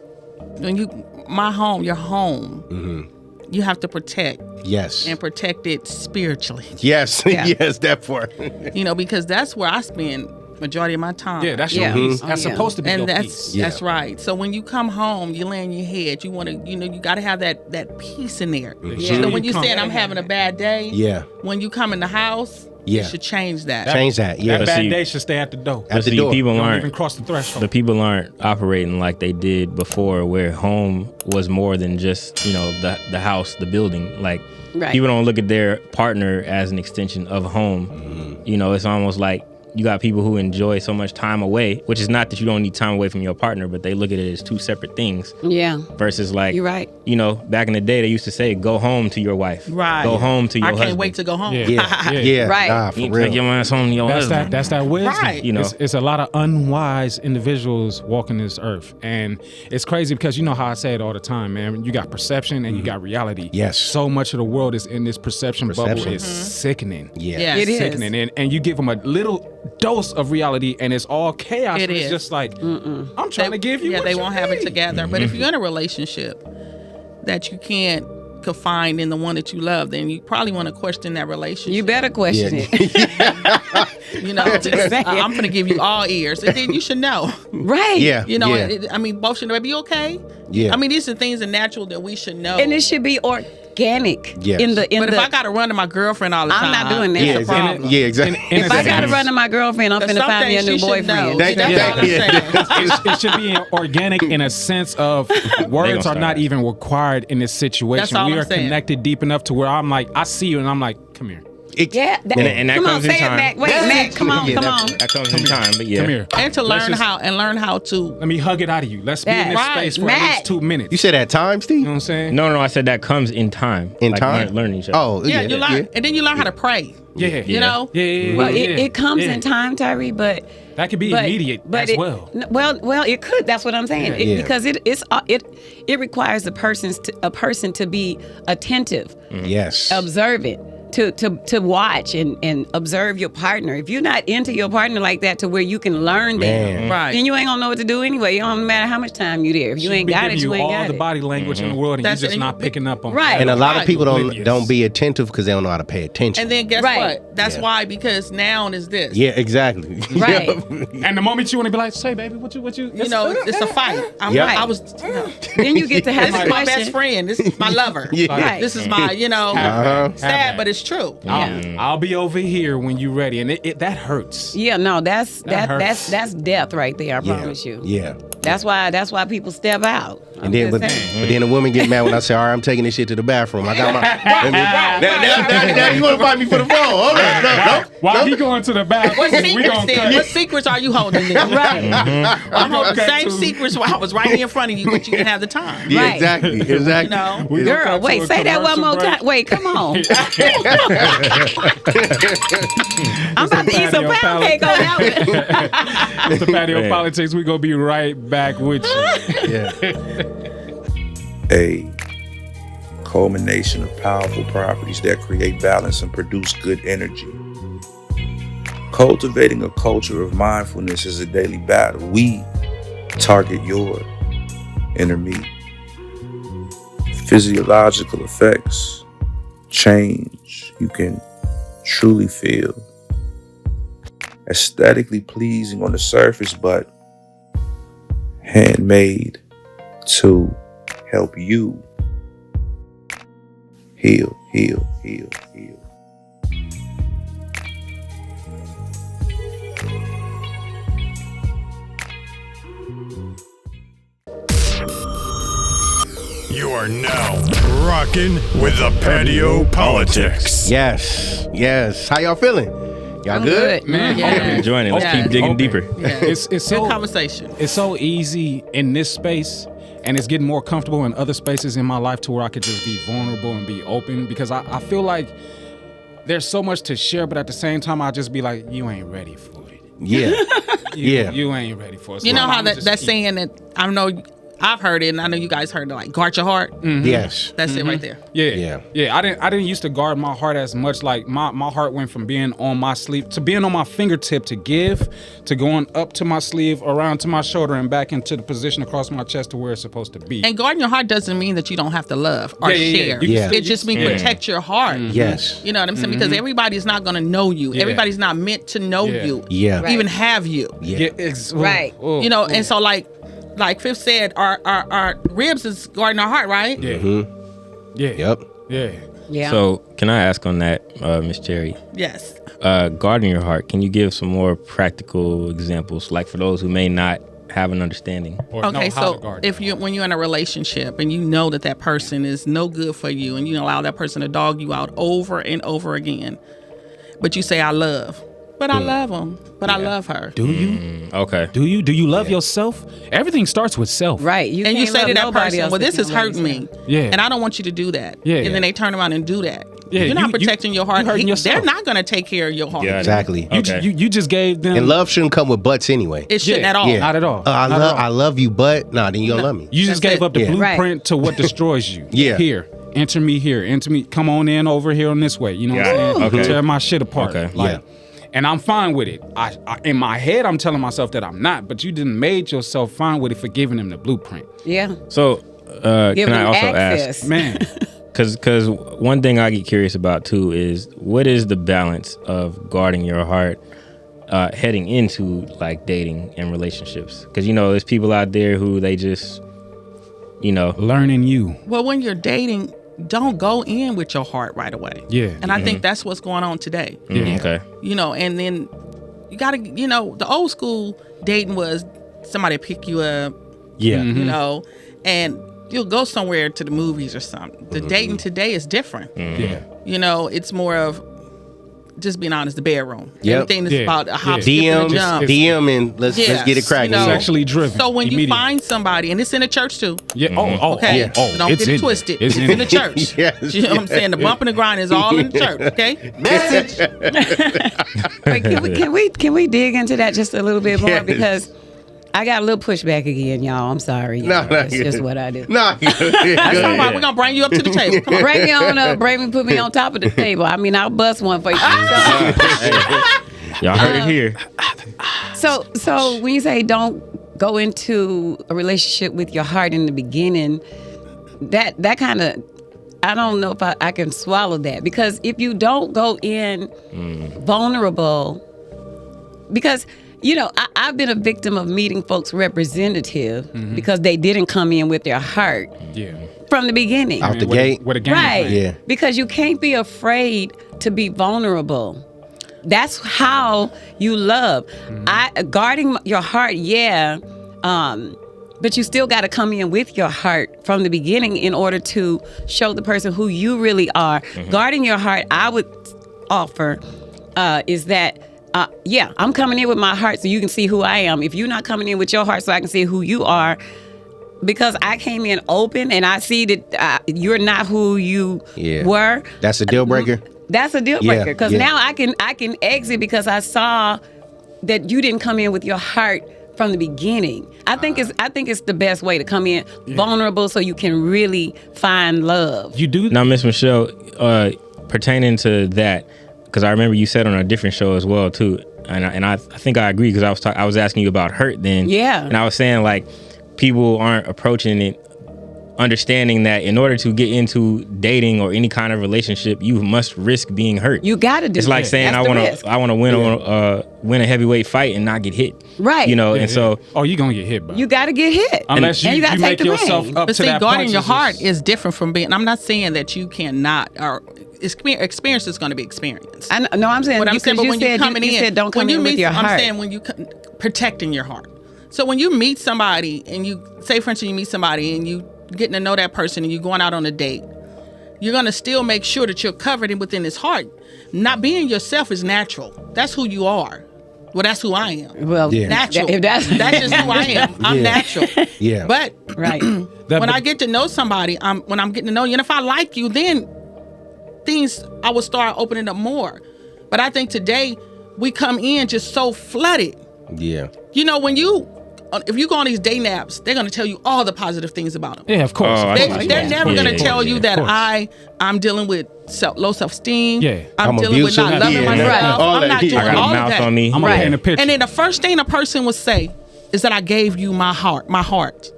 when your home, you have to protect Yes, and protect it spiritually. yes, Yeah. yes. That part. You know, because that's where I spend majority of my time. Yeah, that's Yeah. your piece. Oh, That's yeah. supposed to be and your that's piece. Yeah. that's right. So when you come home, you lay on your head. You want to, you got to have that peace in there. Yeah. So when you Come- saying I'm having a bad day, Yeah. when you come in the house, Yeah. you should change that. Change that. Yeah. That But bad see- day should stay at the door. At the See, door. people Don't aren't even cross the threshold. the people aren't operating like they did before, where home was more than just the house, the building. Like Right. people don't look at their partner as an extension of home. You know, it's almost like you got people who enjoy so much time away, which is not that you don't need time away from your partner, but they look at it as two separate things. Yeah. Versus like, You're right. you know, back in the day they used to say, "Go home to your wife." Right. Go home to your I husband. can't wait to go home. Yeah. Yeah. Yeah. Yeah. Right. Nah, for You real. take your ass home to your husband. That's that wisdom. Right. You know. It's a lot of unwise individuals walking this earth, and it's crazy because you know how I say it all the time, man. You got perception and you got reality. Yes. So much of the world is in this perception bubble. Perception. It's sickening. Yeah. Yeah. It is. Sickening, and you give them a little dose of reality, and it's all chaos. It It's is. just like I'm trying to give you. Yeah, what they you won't have it need. together. But if you're in a relationship that you can't confine in the one that you love, then you probably want to question that relationship. You better question Yeah. it. You know, I'm going to give you all ears, and then you should know. Right. Yeah. You know, Yeah. I mean, both should know. Baby, you okay? Yeah. I mean, these are things that natural that we should know. And it should be organic. Yes. In the but if I got to run to my girlfriend all the I'm time, not doing that. it's Yeah. a Exactly. problem. Yeah. Exactly. In if I got to run to my girlfriend, I'm There's finna some find me a things new she should know. boyfriend. Thank That's you. all I'm saying. It should be organic in a sense of words are start. not even required in this situation. That's all We I'm are saying. connected deep enough to where I'm like, I see you and I'm like, come here. Yeah. And that come on, comes in say it, time. Mac. Wait, Mac, come on, Yeah, come that- on. That comes in time, but yeah. Come here. And to Let's learn just- how to. Let me hug it out of you. Let's be in That- this Right. space for at Matt. least 2 minutes. You said that time, Steve? You know what I'm saying? No, I said that comes in time. In Like, time? learning each other. Oh, Yeah, you learn, yeah. and then you learn how to pray. Yeah. You know. Yeah. Well, yeah. it comes Yeah. in time, Tyree, but That could be but, immediate as well. Well, it could. That's what I'm saying. Yeah. Because it requires a person to be attentive, Yes. observant, to watch and observe your partner. If you're not into your partner like that, to where you can learn them, Man. Right. then you ain't gonna know what to do anyway. It don't matter how much time you there. If you She ain't be got giving it, you ain't all got the it. body language in the world, and That's you're it. just not picking up on Right. it. And a lot of Right. people Oblivious. don't be attentive because they don't know how to pay attention. And then guess Right. what? That's Yeah. why, because now is this. yeah, exactly. Right. And the moment you want to be like, say, baby, what you? You know, it's a fight. Yep. I was. Then you get to have This the is my question. best friend. This is my lover. Yeah. Right. This is my, Uh-huh. sad, but it's true. I'll be over here when you ready, and that hurts. Yeah, no, that's That hurts. that's death right there. I Yeah. promise you. Yeah. That's That's why people step out. And then, but then a woman get mad when I say, "All right, I'm taking this shit to the bathroom. I got my." Now you want to fight me for the phone? Hold on, no. While he going to the bathroom, What secrets are you holding? Then? Right. I'm holding the same secrets while I was right in front of you, but you didn't have the time. Yeah, Right. exactly. You know? Girl, wait, say that one more time. Wait, come on. I'm about to eat some pound cake on that one. It's the Patio Politics. We gonna be right back with you. Yeah. A culmination of powerful properties that create balance and produce good energy. Cultivating a culture of mindfulness is a daily battle. We target your inner me. Physiological effects, change you can truly feel. Aesthetically pleasing on the surface, but handmade to help you heal. You are now rocking with the Patio PolitiCz. Yes. How y'all feeling? Y'all I'm good? Man, Yeah. I'm enjoying it. Let's Yeah. keep digging Okay. deeper. Yeah. It's Good so conversation. it's so easy in this space, and it's getting more comfortable in other spaces in my life to where I could just be vulnerable and be open, because I feel like there's so much to share, but at the same time I just be like, you ain't ready for it. Yeah. Yeah. You ain't ready for it. You know how that that saying that I know I've heard it, and I know you guys heard it, like guard your heart. Yes. That's it right there. Yeah. I didn't used to guard my heart as much. Like my heart went from being on my sleeve to being on my fingertip to give, to going up to my sleeve, around to my shoulder, and back into the position across my chest to where it's supposed to be. And guarding your heart doesn't mean that you don't have to love or share. You can Yeah. It just means protect your heart. Yes. You know what I'm saying? Because everybody's not going to know you. Yeah. Everybody's not meant to know Yeah. you. Yeah. Right. Even have you. Yeah. Right. You know, and so like Fifth said, our ribs is guarding our heart, right? Yeah. Yeah. Yep. Yeah. Yeah. So, can I ask on that, Miss Cherry? Yes. Guarding your heart, can you give some more practical examples, like for those who may not have an understanding? Or know Okay, how to so guard if your when you're in a relationship and you know that person is no good for you, and you allow that person to dog you out over and over again, but you say I love, but I love him, but I love her. Do you? Okay. Do you love yourself? Everything starts with self. right. You And you can't say love to that nobody person, else well, if this you is don't love hurting me. yourself. Yeah. And I don't want you to do that. Yeah, And yeah. then they turn around and do that. Yeah, You're not you- protecting your heart. you hurting yourself. They're not going to take care of your heart. Got it. Exactly. Okay. You just gave them. And love shouldn't come with butts anyway. It shouldn't Yeah. at all. Yeah. Not at all. I love you, but then you don't love me. You just That's gave it. up the Yeah. blueprint to what destroys you. Yeah. Here. Enter me here. Enter me. Come on in over here on this way. You know what I'm Got it. saying? Okay. Tear my shit apart. Okay. Like, and I'm fine with it. I in my head I'm telling myself that I'm not, but you didn't made yourself fine with it for giving them the blueprint. Yeah. So, Give can I them also access. ask? Man. Because one thing I get curious about too is what is the balance of guarding your heart heading into like dating and relationships? Because there's people out there who they just Learning you. Well, when you're dating, don't go in with your heart right away. Yeah. And I think that's what's going on today. okay. And then you got to, the old school dating was somebody pick you up, Yeah. and you'll go somewhere to the movies or something. The dating today is different. Yeah. It's more of, just being honest, the bedroom. Yep. Everything is Yeah. about a hop, Yeah. skip, and a DM, jump. DM, and let's Yes, get it cracking. you know. Sexually driven. So when you Immediate. find somebody, and it's in the church too, Yeah. Oh. okay? Yeah. Oh. Don't It's get it in twisted. there. It's in the church. Yes. You know what I'm saying? The bump and the grind is all in the church, okay? Message. Wait, can we dig into that just a little bit more? Yes. Because I got a little pushback again, y'all. I'm sorry. No, y'all. no, It's good. just what I do. No, That's all right. We're going to bring you up to the table. Come on. Bring me on up. Put me on top of the table. I mean, I'll bust one for you. Y'all heard it here. So when you say don't go into a relationship with your heart in the beginning, that kind of, I don't know if I can swallow that, because if you don't go in vulnerable, because I've been a victim of meeting folks' representative because they didn't come in with their heart Yeah. from the beginning. Out the With a- gate. With a game Right. plan. Yeah. Because you can't be afraid to be vulnerable. That's how you love. Guarding your heart, But you still got to come in with your heart from the beginning in order to show the person who you really are. Guarding your heart, I would offer, is that, I'm coming in with my heart so you can see who I am. If you're not coming in with your heart so I can see who you are, because I came in open and I see that you're not who you were. That's a deal breaker? That's a deal breaker, because now I can exit because I saw that you didn't come in with your heart from the beginning. I think it's the best way to come in vulnerable so you can really find love. You do now, Miss Michelle, pertaining to that, because I remember you said on a different show as well too, and I think I agree, because I was asking you about hurt then. Yeah. And I was saying like people aren't approaching it understanding that in order to get into dating or any kind of relationship, you must risk being hurt. You gotta do. It's like saying I want to win a heavyweight fight and not get hit. Right. You know, and so you gonna get hit, bro. you gotta get hit. Unless and you gotta make take the yourself pain. up But to see, that guarding point. your heart is different from being. I'm not saying that you cannot, or experience is going to be experienced. I'm saying, What I'm saying, but you when said, you coming you in, said don't come when you in with meet, your heart. I'm saying when you protecting your heart. So when you meet somebody and you say, for instance, you meet somebody and you getting to know that person and you're going out on a date, you're going to still make sure that you're covered in within his heart. Not being yourself is natural. That's who you are. Well, that's who I am. Well, Natural. if that's just who I am. I'm natural. Yeah. But right. when I get to know somebody, when I'm getting to know you, and if I like you, then things I will start opening up more. But I think today we come in just so flooded. Yeah. You know, if you go on these dating apps, they're going to tell you all the positive things about them. Yeah, of course. They're never going to tell you that I'm dealing with low self-esteem. Yeah. I'm dealing with not loving myself. All I'm that. not doing I got all a of mouth that. on me. I'm gonna paint a picture. And then the first thing a person would say is that I gave you my heart.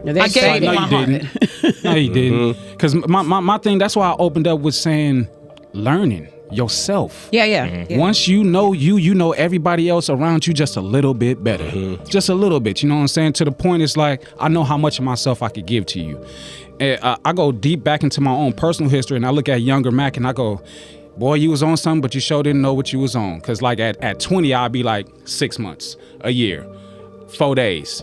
They I say gave you no, my you heart. didn't. No, you didn't. Because my thing, that's why I opened up with saying learning yourself. Yeah. Once you know you know everybody else around you just a little bit better. Just a little bit, you know what I'm saying? To the point it's like, I know how much of myself I could give to you. And I go deep back into my own personal history and I look at younger Mac and I go, boy, you was on something, but you sure didn't know what you was on. Because like at 20, I'd be like 6 months, a year, 4 days,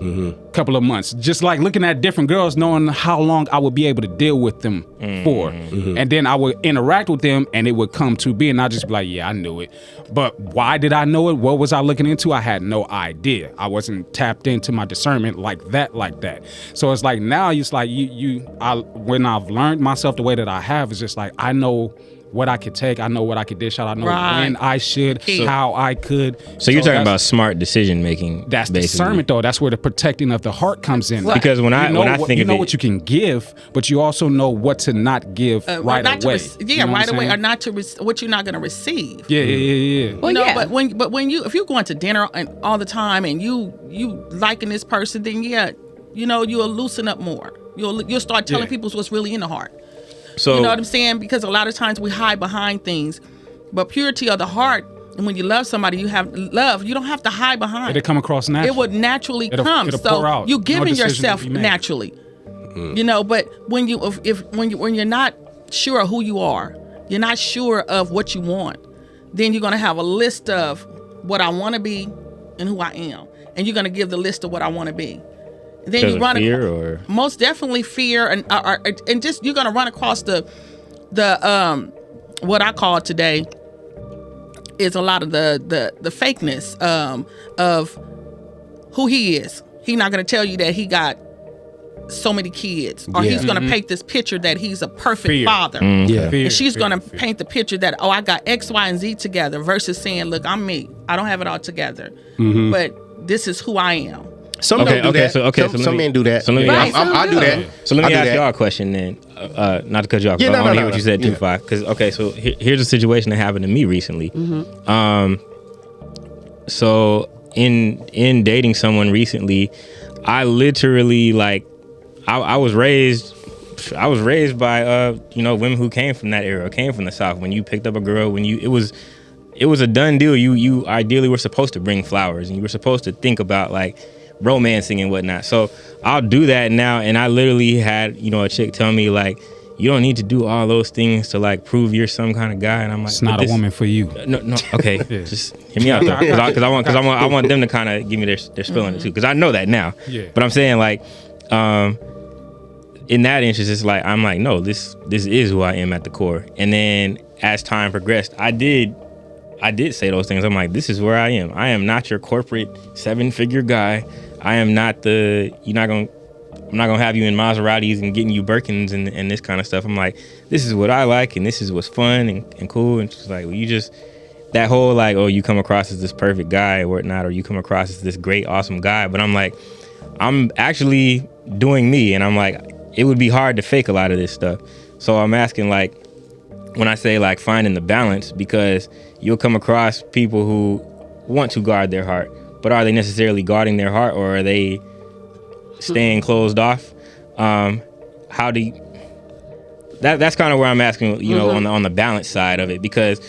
couple of months. Just like looking at different girls, knowing how long I would be able to deal with them for. And then I would interact with them and it would come to be and I'd just be like, yeah, I knew it. But why did I know it? What was I looking into? I had no idea. I wasn't tapped into my discernment like that. So it's like now it's like when I've learned myself the way that I have, it's just like I know what I could take, I know what I could dish out, I know when I should, how I could. So you're talking about smart decision making. That's basically. discernment, though. That's where the protecting of the heart comes in. Because when I think of it, what you can give, but you also know what to not give right away. Right away, or not to what you're not going to receive. Yeah. Well, but when if you're going to dinner and all the time and you liking this person, then you'll loosen up more. You'll start telling people what's really in the heart. So, you know what I'm saying? Because a lot of times we hide behind things, but purity of the heart, and when you love somebody, you have love. You don't have to hide behind. It'll come across naturally. It would naturally come. It'll pour out. You're giving yourself decision naturally. You know, but when you're not sure of who you are, you're not sure of what you want, then you're gonna have a list of what I want to be and who I am, and you're gonna give the list of what I want to be. Then you run fear or most definitely fear and just you're gonna run across the what I call today is a lot of the fakeness of who he is. He's not gonna tell you that he got so many kids, or he's gonna paint this picture that he's a perfect father. And she's gonna paint the picture that I got X, Y, and Z together, versus saying, look, I'm me. I don't have it all together, but this is who I am. Some men do that. Some men do that. So let me, I do that. So let me ask y'all a question then. Not to cut you off. I want to hear what you said too, Five. Because so here's a situation that happened to me recently. So in dating someone recently, I literally I was raised by women who came from that era, came from the South. When you picked up a girl, it was a done deal. You ideally were supposed to bring flowers, and you were supposed to think about romancing and whatnot. So I'll do that now, and I literally had a chick tell me you don't need to do all those things to prove you're some kind of guy, and I'm like, it's not a woman for you. No, okay, just hear me out though, because I want them to kind of give me their spill on it too, because I know that now. Yeah. But I'm saying in that instance, it's like I'm like, no, this is who I am at the core. And then as time progressed, I did say those things. I'm like, this is where I am. I am not your corporate 7-figure guy. I am not I'm not gonna have you in Maseratis and getting you Birkins and this kind of stuff. I'm like, this is what I like, and this is what's fun and cool. And she's like, well, you just, that whole like, oh, you come across as this perfect guy or whatnot, or you come across as this great, awesome guy. But I'm like, I'm actually doing me, and I'm like, it would be hard to fake a lot of this stuff. So I'm asking, like, when I say like finding the balance, because you'll come across people who want to guard their heart, but are they necessarily guarding their heart, or are they staying closed off? How do you, that's kind of where I'm asking, you know, on the balance side of it, because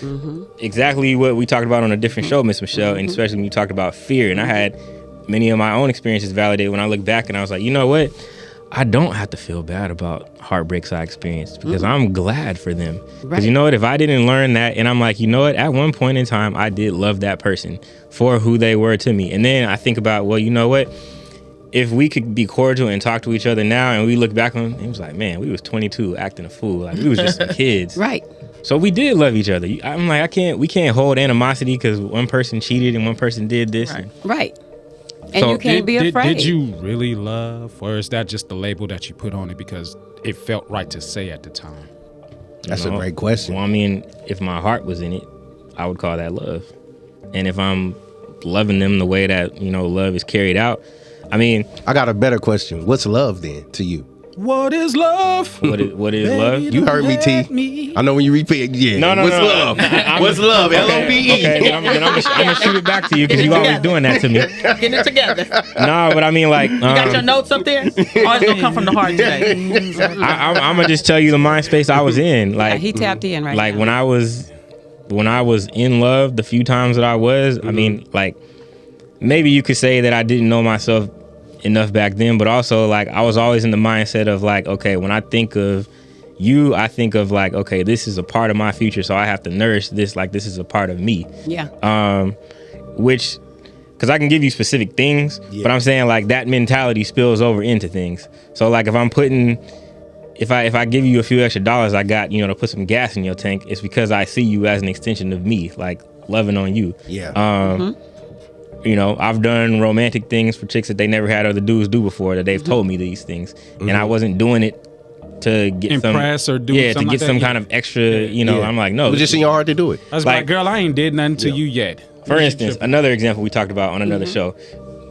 exactly what we talked about on a different show, Miss Michelle, and especially when you talked about fear, and I had many of my own experiences validated when I look back, and I was like, you know what? I don't have to feel bad about heartbreaks I experienced, because I'm glad for them. Because you know what? If I didn't learn that, and I'm like, you know what? At one point in time, I did love that person for who they were to me. And then I think about, well, you know what? If we could be cordial and talk to each other now, and we look back on it, was like, man, we was 22 acting a fool. Like, we was just some kids. Right. So we did love each other. I'm like, we can't hold animosity because one person cheated and one person did this. Right. And so you can't be afraid. Did you really love, or is that just the label that you put on it because it felt right to say at the time? That's a great question. Well, I mean, if my heart was in it, I would call that love. And if I'm loving them the way that, you know, love is carried out, I mean, I got a better question. What's love then to you? What is love? What is love? You heard me, T. I know when you repeat, yeah. No. What's love? What's love? L-O-V-E. Okay, then I'm gonna shoot it back to you, because you always doing that to me. Getting it together. No, but I mean, like, You got your notes up there? Or it's gonna come from the heart today? I'm gonna just tell you the mind space I was in. Like, he tapped in right like now. when I was in love, the few times that I was, I mean, like, maybe you could say that I didn't know myself enough back then, but also, like, I was always in the mindset of, like, okay, when I think of you, I think of, like, okay, this is a part of my future, so I have to nourish this, like, this is a part of me. Yeah. Which, because I can give you specific things, but I'm saying, like, that mentality spills over into things. So, like, if I give you a few extra dollars I got, you know, to put some gas in your tank, it's because I see you as an extension of me, like, loving on you. Yeah. You know, I've done romantic things for chicks that they never had other dudes do before, that they've told me these things, and I wasn't doing it to get Impress some, or do to something get like some that? kind of extra, you know. I'm like, no, It was just in your heart to do it. I was like, like, girl, I ain't did nothing to you yet. For instance, another example we talked about on another show.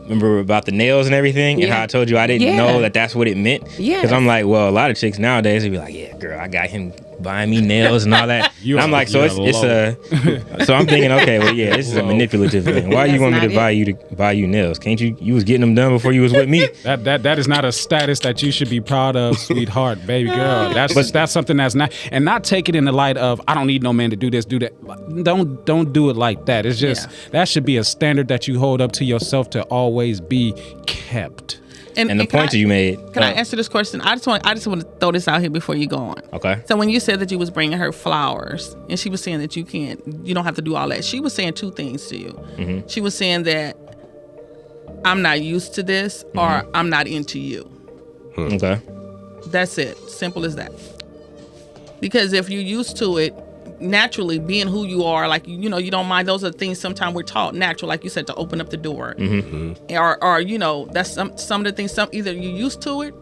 Remember about the nails and everything, and how I told you I didn't know that that's what it meant? Because I'm like, well, a lot of chicks nowadays would be like, yeah, girl, I got him buying me nails and all that. And I'm like, so it's a. So I'm thinking, okay, well, yeah, this is a manipulative thing. Why you want me to buy you nails? Can't you was getting them done before you was with me? That is not a status that you should be proud of, sweetheart, baby girl. That's something that's not, and not take it in the light of, I don't need no man to do this, do that. Don't do it like that. It's just that should be a standard that you hold up to yourself to always be kept. And the point that you made. Can I answer this question? I just want to throw this out here before you go on. Okay. So when you said that you was bringing her flowers, and she was saying that you don't have to do all that. She was saying two things to you. Mm-hmm. She was saying that I'm not used to this, or I'm not into you. Okay. That's it. Simple as that. Because if you're used to it, naturally being who you are, like, you know, you don't mind. Those are things sometimes we're taught natural, like you said, to open up the door. Or you know, that's some of the things, either you're used to it,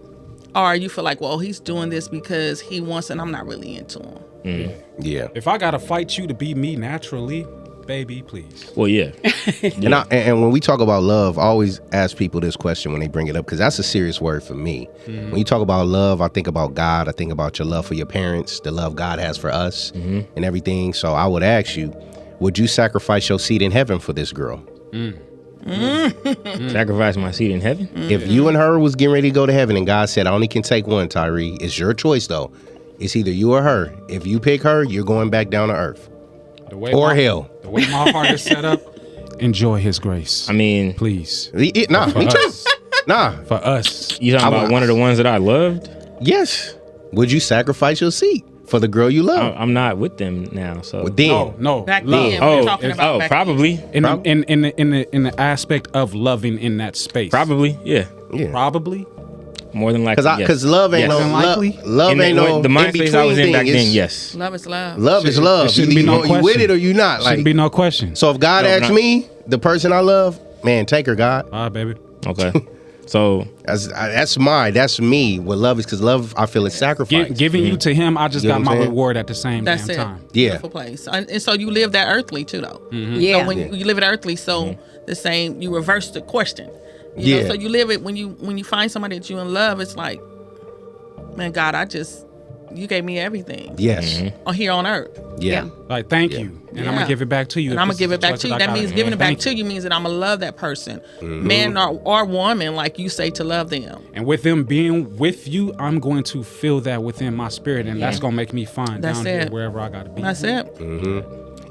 or you feel like, well, he's doing this because he wants, and I'm not really into him. Yeah. If I gotta fight you to be me naturally, baby, please. Well, yeah. And when we talk about love, I always ask people this question when they bring it up, because that's a serious word for me. When you talk about love, I think about God. I think about your love for your parents, the love God has for us, and everything. So I would ask you, would you sacrifice your seat in heaven for this girl? Sacrifice my seat in heaven? If you and her was getting ready to go to heaven and God said, I only can take one, Tyre, it's your choice though. It's either you or her. If you pick her, you're going back down to earth. Hell. The way my heart is set up, enjoy his grace. I mean, please. Me too. For us. You talking about one of the ones that I loved? Yes. Would you sacrifice your seat for the girl you love? I'm not with them now, so. Well, then. No. Back love. then, we were talking about back probably. In the aspect of loving in that space. Probably, yeah. Probably. More than likely, Because love ain't Yes. no Likely? love ain't no the mind space I was in back then. It's- Yes. Love is love. Love is love. It shouldn't be no You with question. it or you not. Shouldn't Like, be no question. so if God No, asks not- me, the person I love, man, take her, God. All right, baby. Okay. So That's me. What love is, because love, I feel, is sacrifice. Giving you to him, I just You know got what my I'm saying? reward at the same That's damn it. time. Yeah. Beautiful place. And so you live that earthly too, though. Yeah. So when you live it earthly, so the same, you reverse the question. You know, so you live it when you find somebody that you in love. It's like, man, God, you gave me everything. Yes. On here on earth. Yeah. Like, thank you. And I'm going to give it back to you. And if I'm this gonna give is it back the to choice you. I That gotta means make. giving it back Thank to you means that I'm gonna love that person, man or woman, like you say to love them. And with them being with you, I'm going to feel that within my spirit, and that's going to make me fine That's down here it. wherever I got to be. That's it.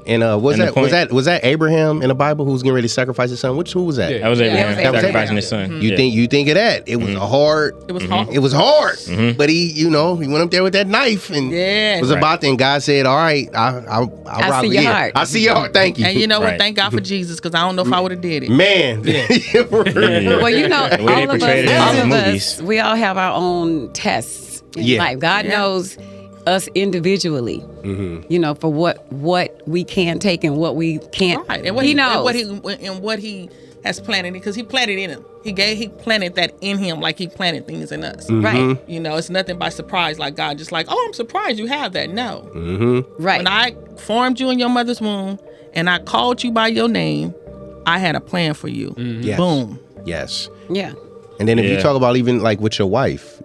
And was And the that point- Abraham in the Bible who was getting ready to sacrifice his son? Who was that? Yeah. that was Abraham that was sacrificing Abraham. his son. You think of that? It was a hard. It was hard. It was hard, but he went up there with that knife and Yeah. was about to. And God said, "All right, I'll rock see with your you. heart. I see your heart. Thank you." And you know what? Right. Thank God for Jesus, because I don't know if I would have did it. Man, Well, you know, The way they all of portrayed it in us, the all of movies. us, we all have our own tests in Yeah. life. God knows us individually, you know, for what we can take and what we can't. Right. And what he knows. and what he has planted, because he planted in him. He planted that in him, like he planted things in us. Right, You know, it's nothing by surprise, like God just like, oh, I'm surprised you have that. No. right. When I formed you in your mother's womb and I called you by your name, I had a plan for you. Yes. Boom. yes. yeah. And then if you Yeah. talk about even like with your wife,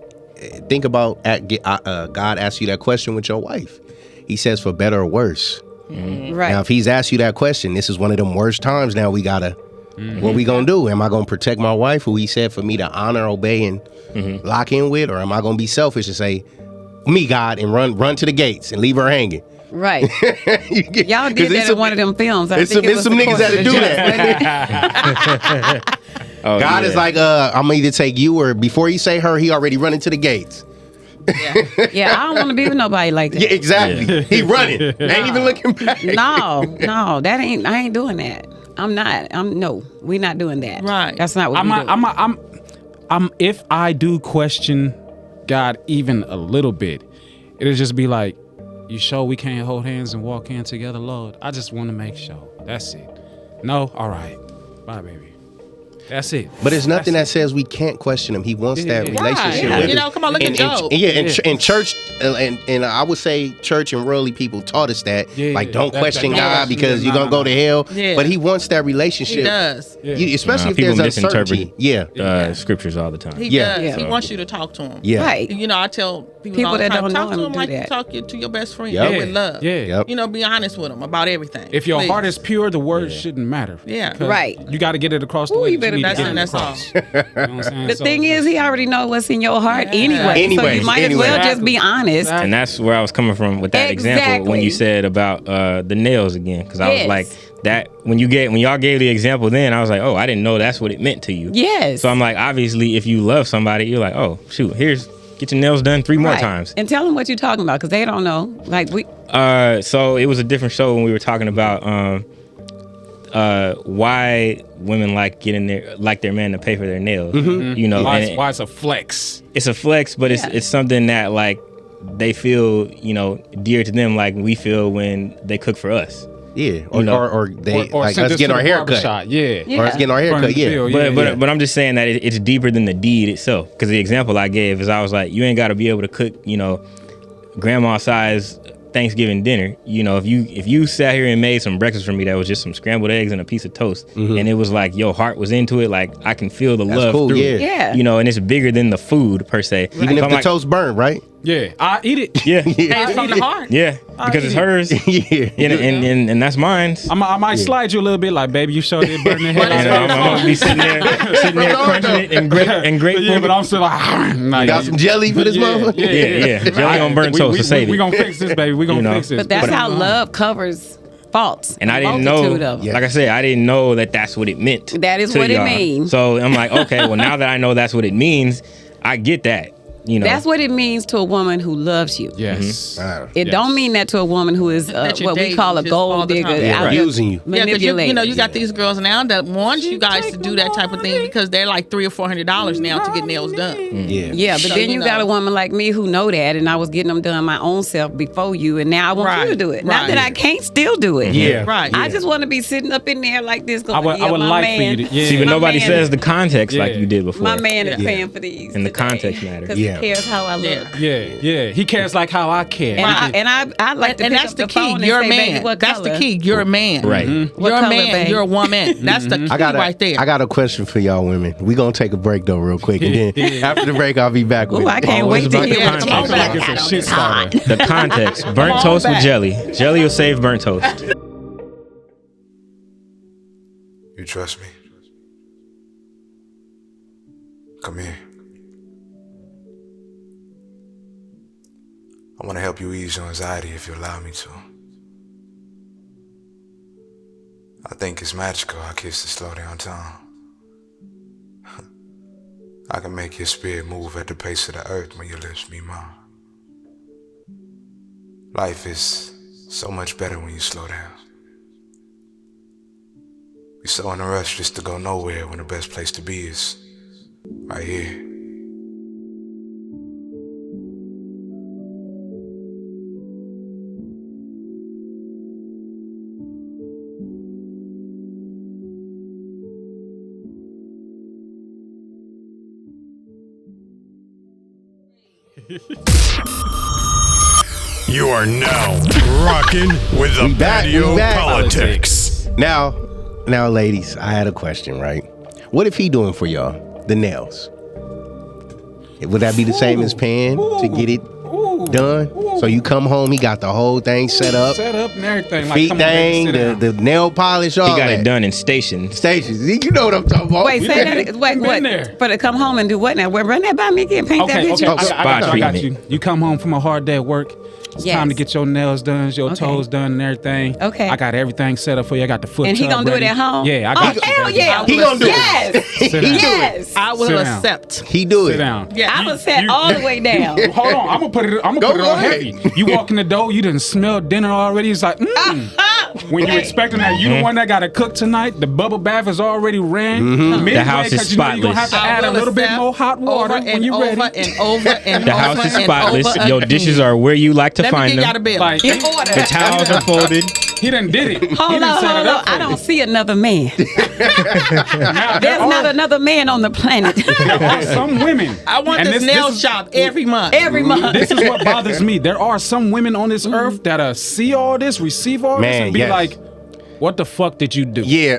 think about God asked you that question with your wife. He says for better or worse. Right. Now, if he's asked you that question, this is one of them worst times. Now we gotta, what we gonna do? Am I gonna protect my wife, who he said for me to honor, obey, and lock in with, or am I gonna be selfish and say, "Me, God," and run to the gates and leave her hanging? Right. Y'all did that in one of them films. I It's think some, it it's was some The niggas Course of that'll the do Just, that. Oh, God yeah. is like, I'm gonna either take you, or before you say her, he already running to the gates. Yeah, I don't want to be with nobody like that. Yeah, exactly. He running, ain't even looking back. No, I ain't doing that. No, we're not doing that. Right. That's not what we're doing. If I do question God even a little bit, it'll just be like, you sure we can't hold hands and walk in together, Lord? I just want to make sure. That's it. No? All right. Bye, baby. That's it. But there's nothing that says we can't question him. He wants that Right. relationship. Yeah. with You us. know, come on, look at Job. And church, and I would say church and worldly people taught us that, Yeah, like, don't that- question that- God no, because yeah, you're gonna nah, go to hell. Yeah. But he wants that relationship. He does. Yeah. Especially if people there's uncertainty. misinterpret Yeah. scriptures all the time. He Yeah. does. Yeah. He wants you to talk to him. Yeah. Right. You know, I tell people all the that time, don't know talk to him him do like you that. talk to your best friend Yep. with love. Yeah. Yep. You know, be honest with him about everything. If your Please. heart is pure, the words shouldn't matter. Yeah. 'Cause Right. You got to get it across the Ooh, way you that you better need to be get it That's all. across. You know what I'm saying? The thing is, he already know what's in your heart anyway. So Anyway, you might anyway. as well just be honest. Exactly. And that's where I was coming from with that example when you Exactly. said about the nails again, because I was Yes. like that when y'all gave the example. Then I was like, oh, I didn't know that's what it meant to you. Yes. So I'm like, obviously, if you love somebody, you're like, oh shoot, get your nails done 3 more Right. times. And tell them what you're talking about, because they don't know. Like So it was a different show when we were talking about why women like their man to pay for their nails. You know, and Why it's a flex? it's a flex, but it's something that like they feel, dear to them, like we feel when they cook for us. Yeah. Or, You know. or they Or like send us this getting to our the hair cut. barbershop. Yeah. Yeah. Or us getting our hair Front cut. of the Yeah. bill, But I'm just saying that it's deeper than the deed itself. Because the example I gave is I was like, you ain't got to be able to cook, grandma size Thanksgiving dinner. If you sat here and made some breakfast for me that was just some scrambled eggs and a piece of toast, and it was like your heart was into it, like I can feel the love cool, through yeah. it. Yeah. And it's bigger than the food per se. Even So if I'm the like, toast burnt, right? Yeah. I eat it. yeah, Hey, it's from the heart. yeah, because it's hers, Yeah. and that's mine. I might slide you a little bit, like, baby, you sure did burn the head And off. I'm gonna be sitting there crunching it and grateful. Yeah, but I'm still like, nah, Got some jelly for this motherfucker? Yeah. Jelly on burnt toast to save We it. gonna fix this, baby. We gonna fix this. But that's how love covers faults. And I didn't Multitude know, of them. like I said, I didn't know that that's what it meant. That is to what it y'all. means. So I'm like, okay, well, now that I know that's what it means, I get that. That's what it means to a woman who loves you. Yes. It don't mean that to a woman who is what we call a gold digger, out here using you, manipulating. You got these girls now that want you guys to do that type of thing because they're like $300 or $400 now to get nails done. But then you got a woman like me who know that, and I was getting them done my own self before you, and now I want you to do it. Not that I can't still do it. I just want to be sitting up in there like this. Going, I would like for you to. See, but nobody says the context like you did before. My man is paying for these, and the context matters. Because he cares how I look. He cares like how I care. And I like to and pick that's up the the key. phone You're a and say, man. baby, what That's color? the key. You're a man. Right. You're a man. babe? You're a woman. That's the key right there. I got a question for y'all women. We gonna take a break though, real quick, and then after the break, I'll be back with. Ooh, I can't wait to hear what Come on back. It's a shit starter. The context. Burnt toast with jelly. Jelly will save burnt toast. You trust me? Come here. I want to help you ease your anxiety if you allow me to. I think it's magical how kisses slow down time. I can make your spirit move at the pace of the earth when your lips meet mine. Life is so much better when you slow down. We're so in a rush just to go nowhere when the best place to be is right here. You are now rocking with the Patio PolitiCz. Now, ladies, I had a question, right? What if he doing for y'all the nails? Would that be the same as paying to get it done? So you come home, he got the whole thing set up and everything. feet thing, the nail polish, all He got that. it done in stations. Stations. You know what I'm talking about. Wait, say that. Wait, what? there. For to come home and do what now? Well, run that by me again. Paint that Okay, picture. I got treatment. you. You come home from a hard day at work. It's time to get your nails done, your toes done, and everything. Okay. I got everything set up for you. I got the foot. And he tub gonna do it ready. at home? Yeah, I got you. hell yeah. He gonna do it. Yes. Sit down. Yes. I will Sit down. accept. He do it. Sit down. Yeah. I was set all the way down. Hold on, I'm gonna put it. I'm gonna Go put it on ahead. heavy. You walk in the door, you didn't smell dinner already. It's like, when you expecting that, you the one that got to cook tonight. The bubble bath is already ran. Midway, The house is 'cause you know you're gonna have to spotless. add a little bit more hot water over when and you're over ready. and over and The over house is and spotless. over Your again. dishes are where you like to Let me find get y'all them. the bill. Like, In order. The towels are folded. he done did it. Hold he on, done set hold it on. up for I you. don't see another man. Now, There's not another man on the planet. there are some women. I want and this nail is- shop every month. Every month. This is what bothers me. There are some women on this earth that see all this, receive all this, Man, and be yes. like, what the fuck did you do? Yeah,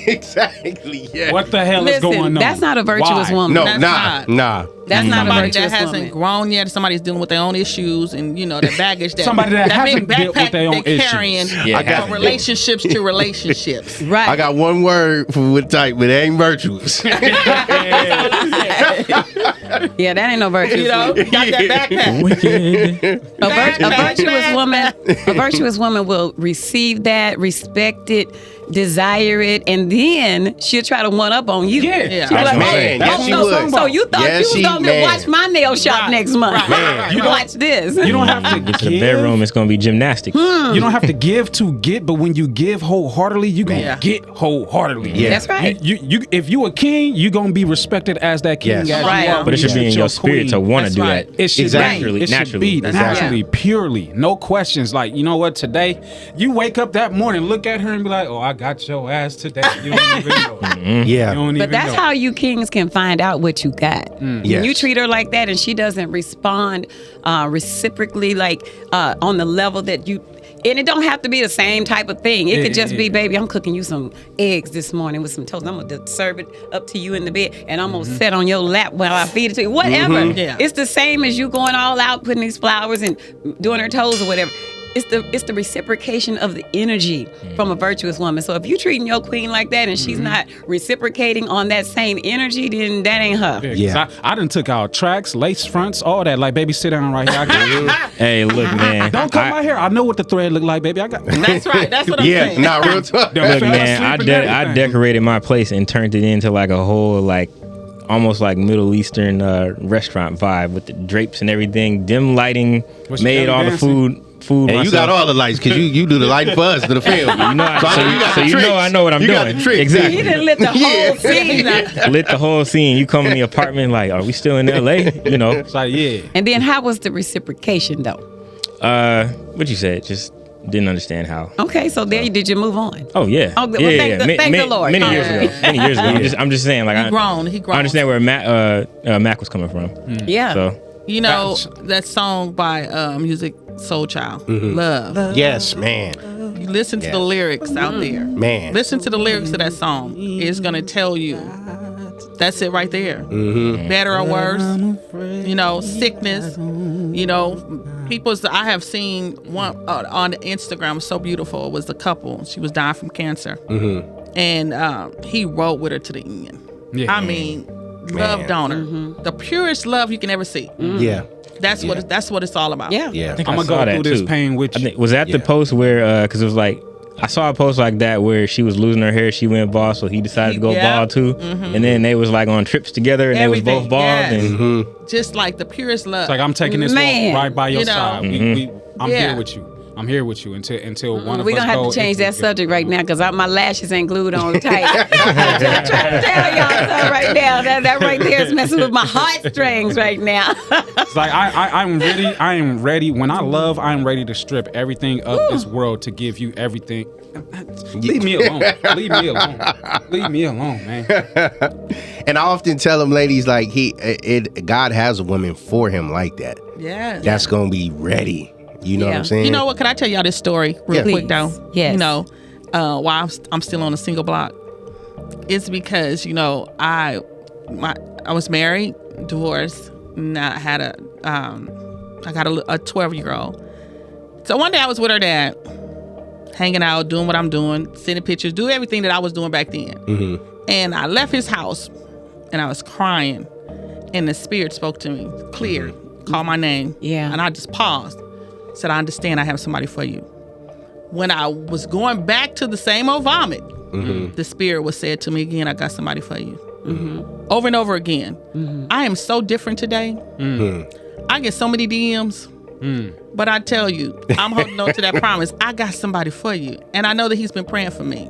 exactly. Yeah. What the hell is going on? That's not a virtuous Why? woman. No, That's nah. That's not a Somebody virtuous that hasn't woman. grown yet, somebody's dealing with their own issues and, the baggage that Somebody that big hasn't dealt with backpack their own they're carrying issues. Yeah, from hasn't relationships to relationships. Right. I got one word for with type, but it ain't virtuous. Yeah, that ain't no virtuous You know, woman. got that backpack. A virtuous woman will receive that, respect it, desire it, and then she'll try to one up on you. Yeah. She'll be like, Man, yes, she would. so you thought Yes, you was gonna man. watch my nail shop Right. next month? Right. You watch this. You don't have to Get to the give. bedroom, it's gonna be gymnastics. You don't have to give to get, but when you give wholeheartedly, you gonna Yeah. get wholeheartedly. Yeah. That's right. You if you a king, you gonna be respected as that king. Yes. As Right. you are But it should when be you in treat your spirit to queen. want to That's do right. that. It should Exactly. be. It Naturally. should be naturally, purely, no questions. Like, you know what? Today, you wake up that morning, look at her, and be like, "Oh, I got your ass today." You don't even know. You Yeah. don't even But that's know. how you kings can find out what you got. When Yes. you treat her like that and she doesn't respond reciprocally, like on the level that you. And it don't have to be the same type of thing. It could just be, baby, I'm cooking you some eggs this morning with some toast. I'm going to serve it up to you in the bed, and I'm going to sit on your lap while I feed it to you. Whatever. Yeah. It's the same as you going all out, putting these flowers and doing her toes or whatever. It's the reciprocation of the energy from a virtuous woman. So if you treating your queen like that and she's not reciprocating on that same energy, then that ain't her. Yeah. 'Cause I done took out tracks, lace fronts, all that. Like, baby, sit down right here. I got you. Hey, look, man. Don't cut my hair. I know what the thread look like, baby. I got. That's right. That's what I'm Yeah, saying. not real talk. Don't Look, fell man, asleep and I everything. decorated my place and turned it into like a whole almost like Middle Eastern restaurant vibe with the drapes and everything. Dim lighting made all the food. And you got all the lights because you do the light for us to the film. You know, I know what I'm doing. Exactly. He done lit the whole scene. Lit the whole scene. You come in the apartment like, are we still in LA? You know. It's like, yeah. And then how was the reciprocation though? What you said? Just didn't understand how. Okay, so there did you move on? Oh yeah. Oh, well, thank the Lord. Many years ago. I'm just saying, like, He grown. I understand where Mac was coming from. Yeah. So You know that song by Music Soul Child, Love. Yes, man. You listen to the lyrics out there. Man. Listen to the lyrics of that song. It's going to tell you. That's it right there. Better or worse. You know, sickness. You know, I have seen one on Instagram, so beautiful. It was the couple. She was dying from cancer. And he rode with her to the end. Yeah. I mean, loved on her. The purest love you can ever see. Yeah. That's what it's all about. Yeah. Yeah. I'm gonna go through this pain with you. was that the post where because it was like I saw a post like that where she was losing her hair, she went bald, so he decided to go bald too, and then they was like on trips together and Everything, they was both bald. yes. And Just like the purest love. It's like I'm taking this Man. walk right by your You know. side. I'm Yeah. here with you. I'm here with you until one of We're us going to have go to change into- that subject right now because my lashes ain't glued on tight. I'm just trying to tell y'all something right now. That right there is messing with my heartstrings right now. It's like I'm ready. I am ready. When I love, I am ready to strip everything of this world to give you everything. Leave me alone. Leave me alone. Leave me alone, man. And I often tell them, ladies, like God has a woman for him like that. Yes. That's gonna be ready. You know what I'm saying? You know what? Can I tell y'all this story real Yeah. quick though? Yes. You know, why I'm still on a single block? It's because I was married, divorced, and I had I got a 12-year-old. So one day I was with her dad, hanging out, doing what I'm doing, sending pictures, do everything that I was doing back then. And I left his house, and I was crying, and the Spirit spoke to me clear, called my name, and I just paused. Said, I understand I have somebody for you. When I was going back to the same old vomit, the Spirit was said to me again, I got somebody for you. Over and over again. I am so different today. I get so many DMs. But I tell you, I'm holding on to that promise. I got somebody for you. And I know that he's been praying for me.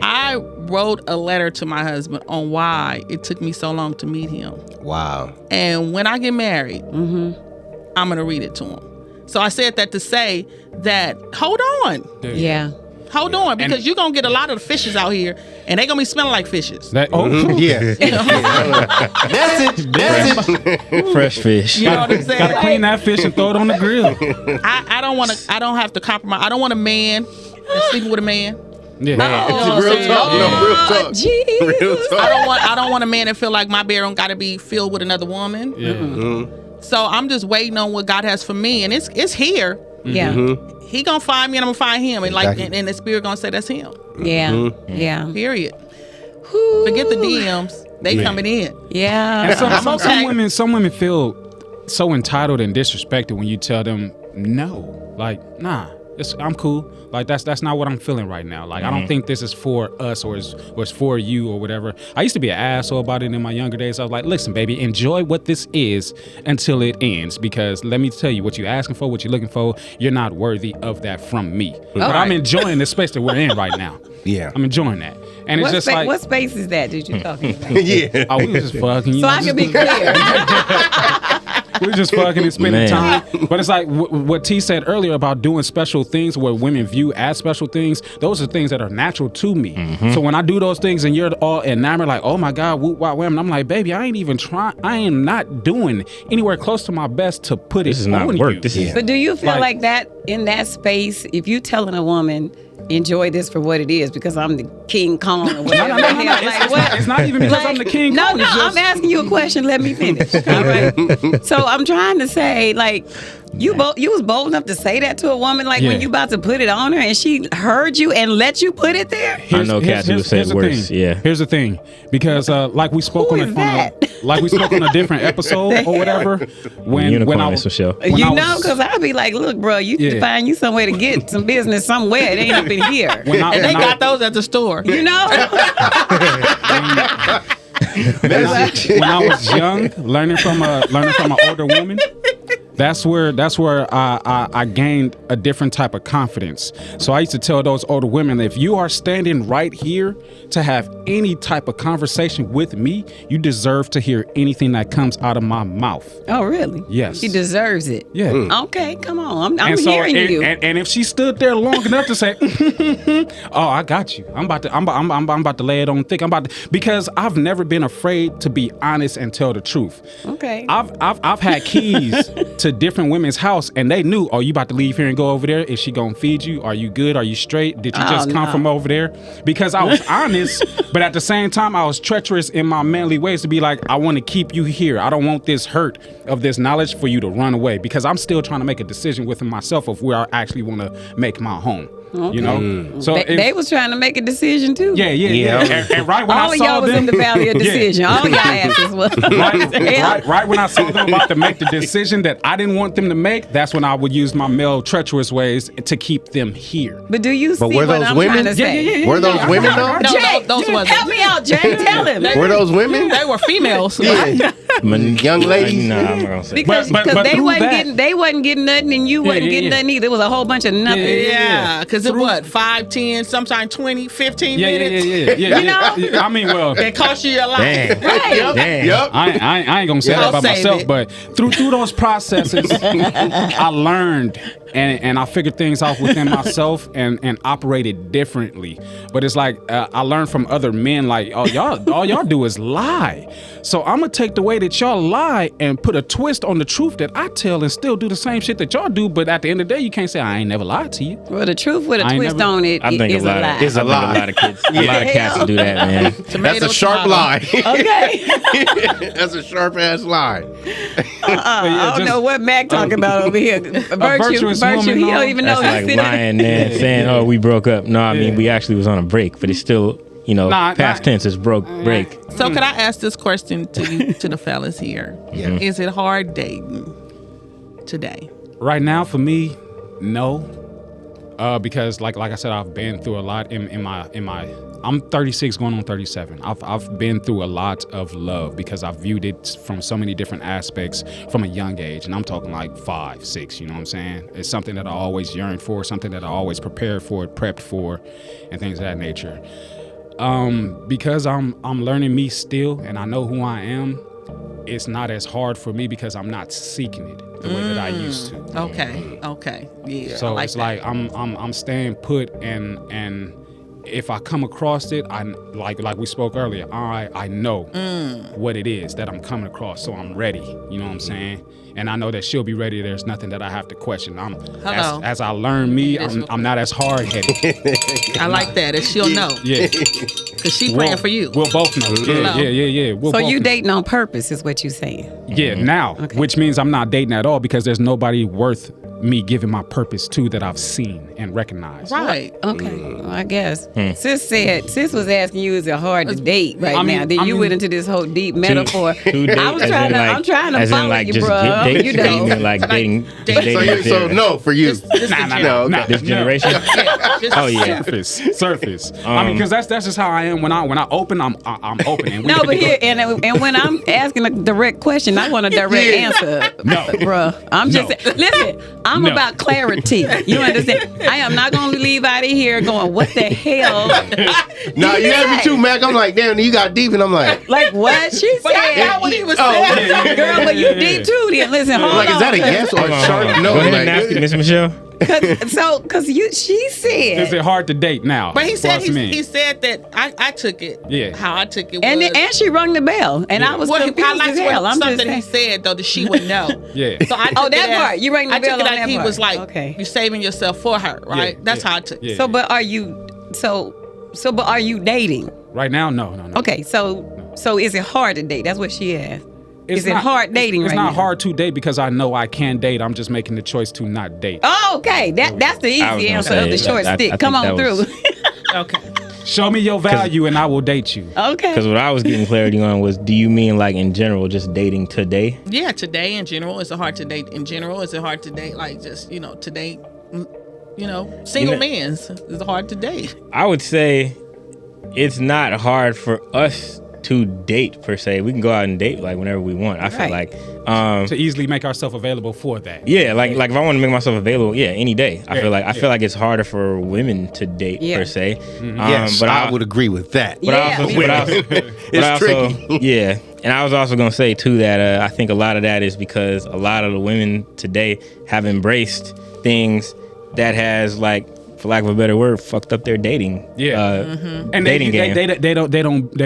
I wrote a letter to my husband on why it took me so long to meet him. Wow. And when I get married, I'm going to read it to him. So I said that to say that, hold on. Yeah. Hold on, because you're going to get a lot of the fishes out here, and they're going to be smelling like fishes. Yeah. That's it. fresh fish. You know what I'm saying? Gotta clean that fish and throw it on the grill. I don't have to compromise. I don't want a man that's sleeping with a man. Yeah. Real talk. No, real talk. Jesus. Real talk. I don't want a man that feel like my bedroom got to be filled with another woman. Yeah. So I'm just waiting on what God has for me, and it's here. Yeah. He gonna find me, and I'm gonna find him, and Exactly. and the Spirit gonna say that's him. Yeah. Yeah. Period. Forget the DMs; they coming in. Yeah. And I'm okay. some women feel so entitled and disrespected when you tell them no. Like, nah, I'm cool. Like that's not what I'm feeling right now. Like I don't think this is for us or it's for you or whatever. I used to be an asshole about it in my younger days. I was like, listen, baby, enjoy what this is until it ends. Because let me tell you, what you're asking for, what you're looking for, you're not worthy of that from me. But I'm enjoying the space that we're in right now. Yeah. I'm enjoying that. And it's just like, what space is that that you talking about? Yeah. oh, we was just fucking. You So know, I just can be clear. we just fucking and spending Man. time. But it's like what T said earlier about doing special things, what women view as special things. Those are things that are natural to me. So when I do those things and you're all enamored, like, oh my God, whoop, wah, wham, and I'm like, baby, I ain't even trying. I am not doing anywhere close to my best to put This it is not on work. you. This is But do you feel Like- like that in that space, if you telling a woman, enjoy this for what it is because I'm the King Kong or whatever. No. Like, what? It's not even because I'm the king. No, Kong, no, it's just- I'm asking you a question. Let me finish. All right. So I'm trying to say, like, you was bold enough to say that to a woman, like when Yeah. you about to put it on her, and she heard you and let you put it there. I know Kathy would say here's the worse. thing. Yeah. Here's the thing, because like we spoke Who on is a that? like we spoke on a different episode or whatever. When Unicorn I and was some show. when You I know, was- because I'd be like, look, bro, you Yeah. can find you somewhere to get some business somewhere. It ain't up in here. when I- And they when I- got those at the store. You know? when I was young, learning from an older woman, that's where I gained a different type of confidence. So I used to tell those older women, if you are standing right here to have any type of conversation with me, you deserve to hear anything that comes out of my mouth. Oh, really? Yes. She deserves it. Yeah. Okay, come on. I'm hearing you. And if she stood there long enough to say, "Oh, I got you. I'm about to lay it on thick. Because I've never been afraid to be honest and tell the truth. Okay. I've had keys to different women's house, and they knew, oh, you about to leave here and go over there? Is she gonna feed you? Are you good? Are you straight? Did you just come from over there? Because I was honest, but at the same time, I was treacherous in my manly ways to be like, I want to keep you here. I don't want this hurt of this knowledge for you to run away, because I'm still trying to make a decision within myself of where I actually want to make my home. Okay. You know, so they was trying to make a decision too. Yeah. And right when all I saw y'all was them, in the valley of decision. All y'all asses was. Right when I saw them about to make the decision that I didn't want them to make, that's when I would use my male treacherous ways to keep them here. But do you see were what those I'm women? trying to say? Were those women though? Jay, those wasn't. help me out, Jay. Tell him. Were those women? They were females. Yeah. Young ladies. Nah, I'm not gonna say. Because they wasn't getting nothing and you wasn't getting nothing either. It was a whole bunch of nothing. Yeah, because it what, 5, 10, sometimes 20, 15 minutes? Yeah. You know? I mean, well, it cost you your life. Damn. Right. Damn. Yep. I ain't gonna say that about myself, but through those processes, I learned and I figured things out within myself and operated differently. But it's like I learned from other men, like, all y'all do is lie. So I'm gonna take the way that y'all lie and put a twist on the truth that I tell and still do the same shit that y'all do. But at the end of the day, you can't say I ain't never lied to you. Well, the truth with a twist on it is a lie. It's a lie. A lot of kids, a lot of cats do that, man. That's a sharp lie. Okay. That's a sharp ass lie. I don't know what Mac talking about over here. virtuous woman, he don't even know. That's like lying, man, saying, "Oh, we broke up." No, I mean we actually was on a break, but it's still, past tense is break. So could I ask this question to you, to the fellas here? Yeah. Is it hard dating today? Right now, for me, no, because like I said, I've been through a lot in my. I'm 36 going on 37. I've been through a lot of love because I've viewed it from so many different aspects from a young age. And I'm talking like 5, 6, you know what I'm saying? It's something that I always yearned for, something that I always prepared for, prepped for, and things of that nature. Because I'm learning me still and I know who I am, it's not as hard for me because I'm not seeking it the way that I used to. Okay. Yeah. So it's like I'm staying put and if I come across it, I like we spoke earlier, I know what it is that I'm coming across, so I'm ready. You know what I'm saying? And I know that she'll be ready. There's nothing that I have to question. As I learn me, I'm not as hard headed. I like that. And she'll know. Yeah. Because she praying for you. We'll both know. Yeah. So you dating on purpose is what you saying? Yeah, now, which means I'm not dating at all because there's nobody worth me giving my purpose to that I've seen and recognized. Right. Okay. Well, I guess. Sis was asking you, is it hard to date now? Then you went into this whole deep metaphor. I'm trying to follow you, bro. You know, like dating. So no for you. Nah. This generation. Oh yeah. Surface. I mean, because that's just how I am. When I open, I'm open. And but here and when I'm asking a direct question, I want a direct answer. No, bro. I'm just saying, listen. I'm about clarity. You understand? I am not going to leave out of here going, what the hell? No, you had me too, Mac. I'm like, damn, you got deep, and I'm like what she said? That's what he was saying. Girl, but you deep too. Then listen, hold on. Is that a yes or a sharp no? Go ahead and ask it, Miss Michelle. Because she said. Is it hard to date now? But he said that I took it. Yeah. How I took it was. And she rung the bell, and I was confused as hell. I'm something he said though that she would know. Yeah. So I took that part. You rang the bell on that part. He was like, you're saving yourself for her, right? Yeah, That's how I took it. Yeah. So, but are you but are you dating? Right now, no. Okay, so is it hard to date? That's what she asked. Is it hard dating It's right now? not hard to date because I know I can date. I'm just making the choice to not date. Oh, okay. That's the easy answer of the short stick. Come on through. Okay. Show me your value and I will date you. Okay. Because what I was getting clarity on was, do you mean like in general, just dating today? Yeah, today in general. Is it hard to date in general? Is it hard to date like just, to date, single men's? Is it hard to date? I would say it's not hard for us to date per se. We can go out and date like whenever we want. I feel like to easily make ourselves available for that. Yeah, like if I want to make myself available, any day. I feel like it's harder for women to date per se. Yes, but I would agree with that. But It's tricky. Yeah, and I was also gonna say too that I think a lot of that is because a lot of the women today have embraced things that has, like, for lack of a better word, fucked up their dating. And dating game. They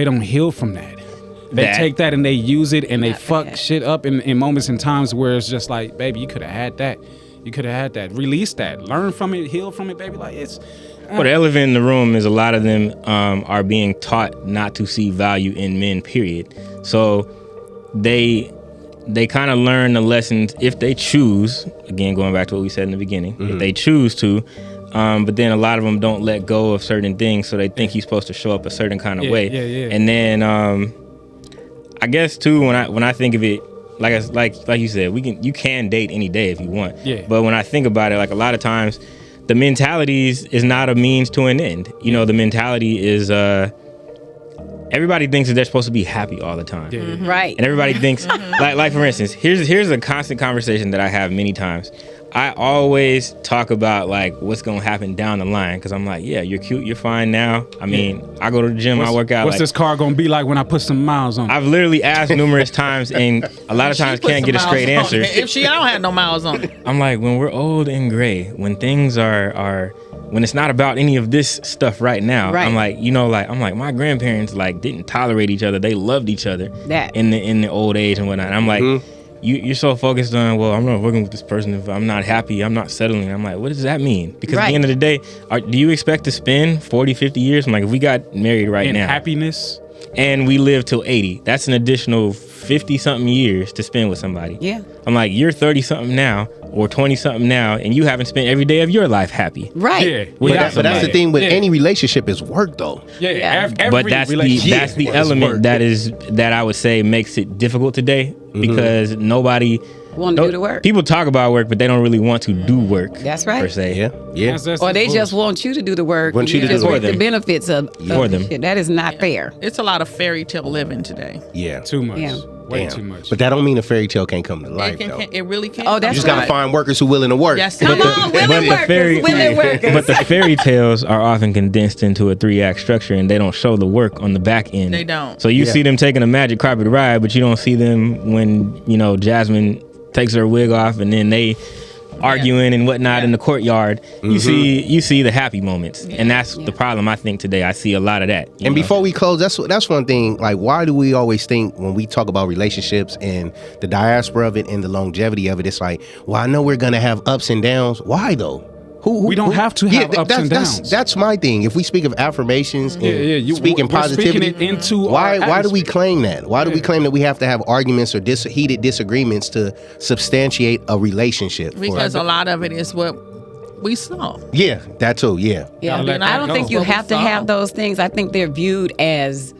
don't heal from that. They take that and they use it and they fuck shit up in moments and times where it's just like, baby, you could have had that. You could have had that. Release that. Learn from it. Heal from it, baby. Like, it's. Well, the elephant in the room is a lot of them are being taught not to see value in men, period. So they kind of learn the lessons if they choose, again, going back to what we said in the beginning, if they choose to, but then a lot of them don't let go of certain things, so they think he's supposed to show up a certain kind of way. And then I guess too, when I think of it, like you said, you can date any day if you want. But when I think about it, like, a lot of times, the mentality is not a means to an end. You know, the mentality is everybody thinks that they're supposed to be happy all the time. Right. And everybody thinks, like for instance, here's a constant conversation that I have many times. I always talk about, like, what's going to happen down the line, because I'm like, yeah, you're cute, you're fine now. I mean, I go to the gym, I work out. What's this car going to be like when I put some miles on it? I've literally asked numerous times, and a lot of times can't get a straight answer. If I don't have no miles on it. I'm like, when we're old and gray, when things are when it's not about any of this stuff right now, I'm like, my grandparents, like, didn't tolerate each other. They loved each other in the old age and whatnot. And I'm like, you're so focused on, well, I'm not working with this person if I'm not happy, I'm not settling. I'm like, what does that mean? Because at the end of the day, do you expect to spend 40, 50 years? I'm like, if we got married right now. Happiness? And we live till 80. That's an additional 50-something years to spend with somebody. Yeah. I'm like, you're 30-something now or 20-something now, and you haven't spent every day of your life happy. Right. Yeah. But that's the thing with any relationship is work, though. But that's the element that I would say makes it difficult today, because nobody want to do the work. People talk about work, but they don't really want to do work. That's right. Per se. Yeah. Or they just want you to do the work. Want you to do just it reap the benefits of for them. Shit. That is not fair. It's a lot of fairy tale living today. Yeah. Too much. Yeah. Way too much. But that don't mean a fairy tale can't come to life, though. It really can. Oh, that's You just gotta find workers who willing to work. Yes, Come on, women workers. But the fairy tales are often condensed into a 3-act structure, and they don't show the work on the back end. They don't. So you see them taking a magic carpet ride, but you don't see them when, Jasmine takes her wig off and then they arguing and whatnot in the courtyard. You see the happy moments, and that's the problem. I think today I see a lot of that. And before we close, that's one thing. Like, why do we always think when we talk about relationships and the diaspora of it and the longevity of it, it's like, well, I know we're gonna have ups and downs. Why though? We don't have to have ups and downs. That's my thing. If we speak of affirmations and speaking we're positivity, speaking it into why do we claim that? Why do we claim that we have to have arguments or heated disagreements to substantiate a relationship? Because a lot of it is what we saw. Yeah, that too. Yeah. Yeah. I don't think you have to have those things. I think they're viewed as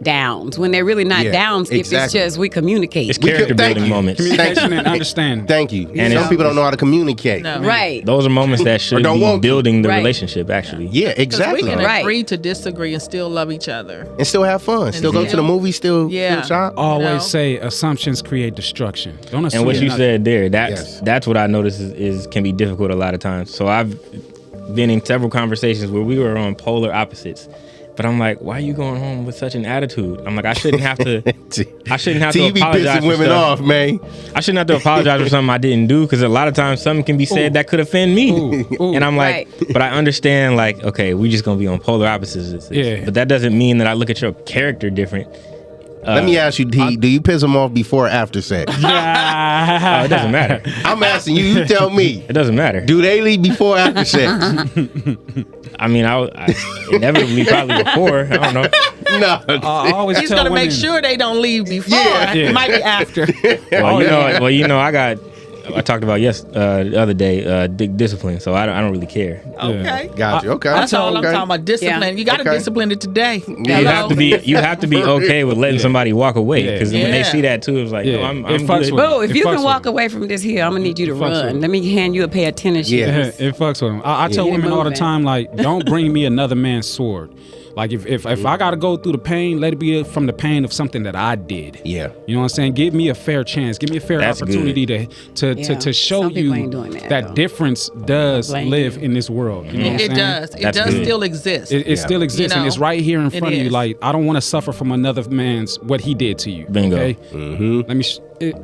downs when they're really not downs. If it's just we communicate. It's character building moments. Communication and understanding. Thank you. And some people don't know how to communicate. No. Right. Those are moments that should be building the relationship, actually. Yeah, exactly. We can agree to disagree and still love each other. And still have fun. Still go to the movies, still shop. Always say assumptions create destruction. Don't assume. And what you said there, that's what I notice is can be difficult a lot of times. So I've been in several conversations where we were on polar opposites. But I'm like, why are you going home with such an attitude? I'm like, I shouldn't have to. I shouldn't have to you be apologize pissing for women stuff. off, man. I shouldn't have to apologize for something I didn't do, because a lot of times something can be said that could offend me. And I'm like, but I understand, like, okay, we just gonna be on polar opposites. Yeah. But that doesn't mean that I look at your character different. Let me ask you, D, do you piss them off before or after sex? It doesn't matter. I'm asking you. You tell me. It doesn't matter. Do they leave before or after sex? I mean, I inevitably probably before. I don't know. No. I always He's tell gonna women, make sure they don't leave before. Yeah. It might be after. I talked about the other day discipline, so I don't really care. Okay. Got you. Okay. That's all I'm Okay. talking about. Discipline. Yeah. You got to discipline it today. You have to be okay with letting somebody walk away, because when they see that too, it's like, no, I'm It fucks good. with Oh, if It you fucks can with walk them. away from this here, I'm gonna need you to It fucks with run. them. Let me hand you a pair of tennis shoes. Yeah. It fucks with them. I tell Yeah. women all the Moving. time, like, don't bring me another man's sword. Like if I gotta go through the pain, let it be from the pain of something that I did. Yeah. You know what I'm saying? Give me a fair chance. Give me a fair opportunity to show Some people you ain't doing that, that though. difference does Blame live you. in this world. You know what I'm It saying? does. It That's does good. still exist. It still exists, You and it's know, right here in it front of you. is. Like, I don't want to suffer from another man's what he did to you. Bingo. Okay? Let me. Ain't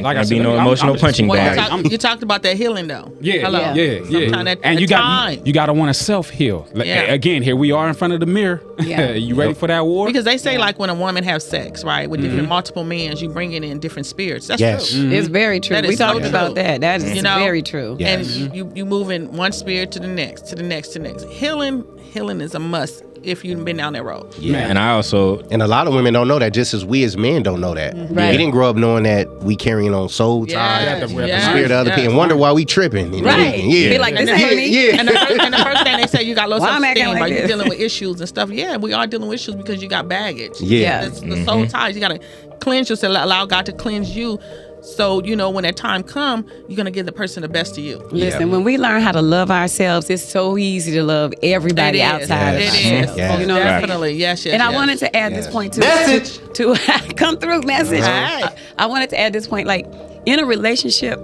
like gonna I be said, no I'm emotional just- punching Well, bag. you talked about that healing though. Yeah, Hello. yeah. Sometimes at And you time. gotta want to self heal. Yeah. Again, here we are in front of the mirror. Yeah. You ready for that war? Because they say like when a woman has sex, right, with different multiple men, you bring it in different spirits. That's Yes. true. It's very true. That We is so talked about true. that. That is You know? very true. Yeah. And you move in one spirit to the next, to the next, to the next. Healing is a must if you've been down that road. And I also And a lot of women don't know that, just as we as men don't know that. Right. We didn't grow up knowing that we carrying on soul ties, Yes, the yes, spirit of other yes. people, and wonder why we tripping. You know? Right. Yeah. Be like, this And ain't the- me. Yeah. And the first thing they say, you got low Why I'm acting self-esteem, like like you're this? dealing with issues and stuff. Yeah, we are dealing with issues because you got baggage. Yeah. It's the soul ties. You got to cleanse yourself, allow God to cleanse you. So, when that time come, you're going to give the person the best of you. Listen, when we learn how to love ourselves, it's so easy to love everybody It is. outside of It ourselves. is. Yes. You know what I'm saying? Definitely. Yes, yes, And I yes. wanted to add this point too. Message. To come through, message. Right. I wanted to add this point. Like in a relationship,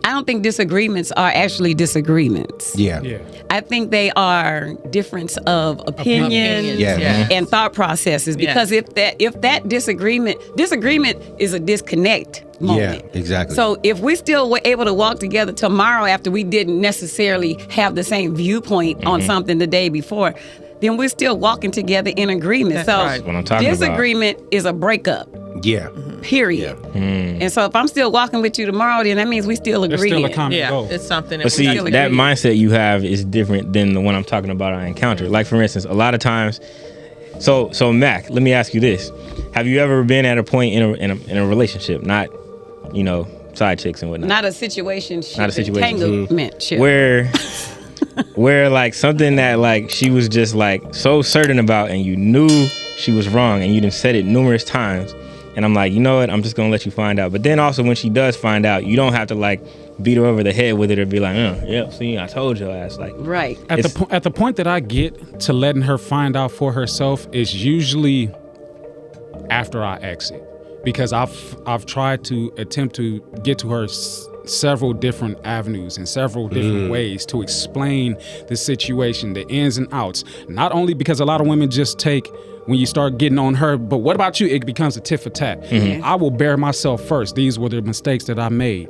I don't think disagreements are actually disagreements. Yeah. I think they are difference of opinions Yeah. yes. and thought processes. Because if that disagreement is a disconnect moment. Yeah, exactly. So if we still were able to walk together tomorrow after we didn't necessarily have the same viewpoint on something the day before, then we're still walking together in agreement. That's so right. What I'm talking about. disagreement is a breakup. Yeah. Period. And so if I'm still walking with you tomorrow, then that means we still There's agree. still a common Yeah, goal. it's something that But see, we still that agree. mindset you have is different than the one I'm talking about I encountered. Like, for instance, a lot of times, so Mac, let me ask you this. Have you ever been at a point in a relationship, not, side chicks and whatnot, Not a situation. Not a situation. Entanglement. ship. where like something that like she was just like so certain about and you knew she was wrong and you done said it numerous times, and I'm like, you know what, I'm just gonna let you find out. But then also when she does find out, you don't have to like beat her over the head with it or be like, yep, see, I told your ass. Like, Right. At the point that I get to letting her find out for herself is usually after I exit, because I've tried to attempt to get to her several different avenues and several different ways to explain the situation, the ins and outs. Not only because a lot of women just take when you start getting on her, but what about you? It becomes a tit for tat. I will bear myself first. These were the mistakes that I made.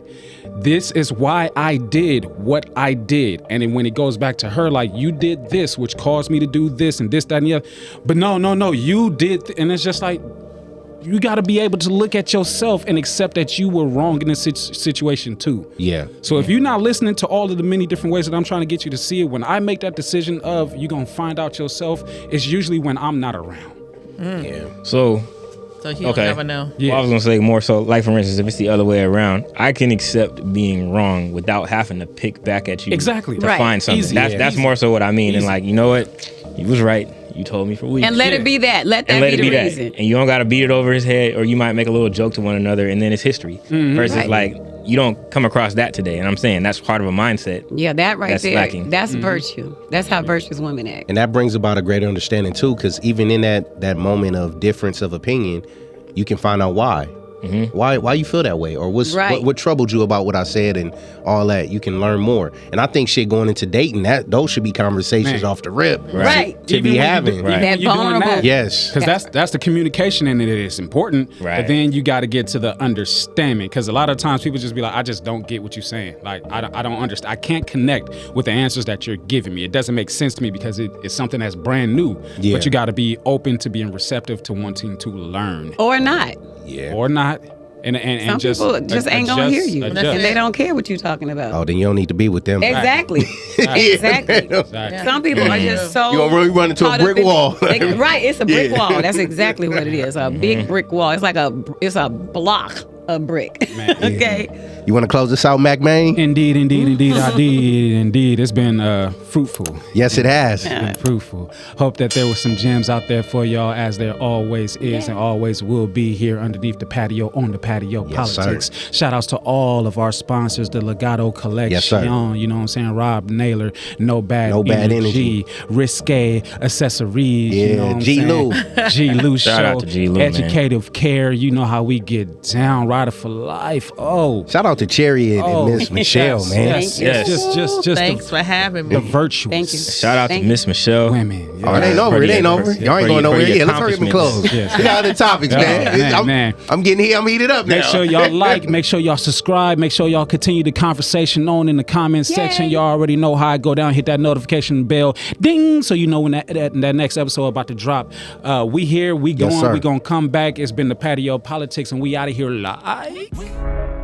This is why I did what I did. And then when it goes back to her, like, you did this, which caused me to do this and this, that, and the other. But no, you did. And it's just like, you got to be able to look at yourself and accept that you were wrong in this situation too. Yeah. So if you're not listening to all of the many different ways that I'm trying to get you to see it, when I make that decision of you gonna find out yourself, it's usually when I'm not around. Yeah. so he'll okay. never know. Well, I was gonna say more so, like, for instance, if it's the other way around, I can accept being wrong without having to pick back at you. Exactly. To Right. find something. Easy. That's Easy. more so what I mean. And Easy. like, you know what? You was right. You told me for weeks. And let it be that. Let that And let be it the be that. reason. And you don't gotta beat it over his head, or you might make a little joke to one another, and then it's history. Versus Right. like, you don't come across that today. And I'm saying that's part of a mindset. Yeah, that right That's there. lacking. That's virtue. That's how virtuous women act. And that brings about a greater understanding too, because even in that moment of difference of opinion, you can find out why. Why you feel that way, or Right. what troubled you about what I said, and all that. You can learn more. And I think shit going into dating, those should be conversations Man. off the rip, Right. To Even be when you having. do- Right. even That when you're doing vulnerable. that. Yes. Because that's the communication in it is important. Right. But then you got to get to the understanding. Because a lot of times people just be like, I just don't get what you're saying. Like, I don't understand. I can't connect with the answers that you're giving me. It doesn't make sense to me because it's something that's brand new. Yeah. But you got to be open to being receptive to wanting to learn Or not. Yeah. or not. And Some just people just ain't gonna hear you. adjust. And they don't care what you're talking about. Oh, then you don't need to be with them. Exactly. Exactly. Exactly. Some people are just so You gonna really run into a caught up brick in- wall. Right, it's a brick wall. That's exactly what it is. A big brick wall. It's like it's a block a brick. Okay. You want to close this out, Mac Main? Indeed, I did. Indeed, it's been fruitful. Yes, it has. It's been fruitful. Hope that there was some gems out there for y'all, as there always is and always will be here underneath the patio on the Patio Politics. Shout outs to all of our sponsors, the Legato Collection. Yes, sir. You know what I'm saying? Rob Naylor, No Bad Energy. Risque Accessories. Yeah, you know what I'm G-Lou. saying? G-Lou Show. Shout out to G-Lou, Educative Care. You know how we get down. Rider for life. Oh. Shout out to Cherry and Miss Michelle, man. Yes. Just Just thanks for having me. the virtuous. Thank you. Shout out to Miss Michelle. Women. Oh, it ain't over. It ain't over. Y'all ain't going nowhere. Yeah, let's hurry up and close. Yes. Get out of the topics, man. Man. I'm getting here. I'm heated up now. Make sure y'all like, make sure y'all subscribe, make sure y'all continue the conversation on in the comments section. Y'all already know how I go down, hit that notification bell, ding, so you know when that next episode about to drop. We here, we going, we gonna come back. It's been the Patio Politics, and we out of here live.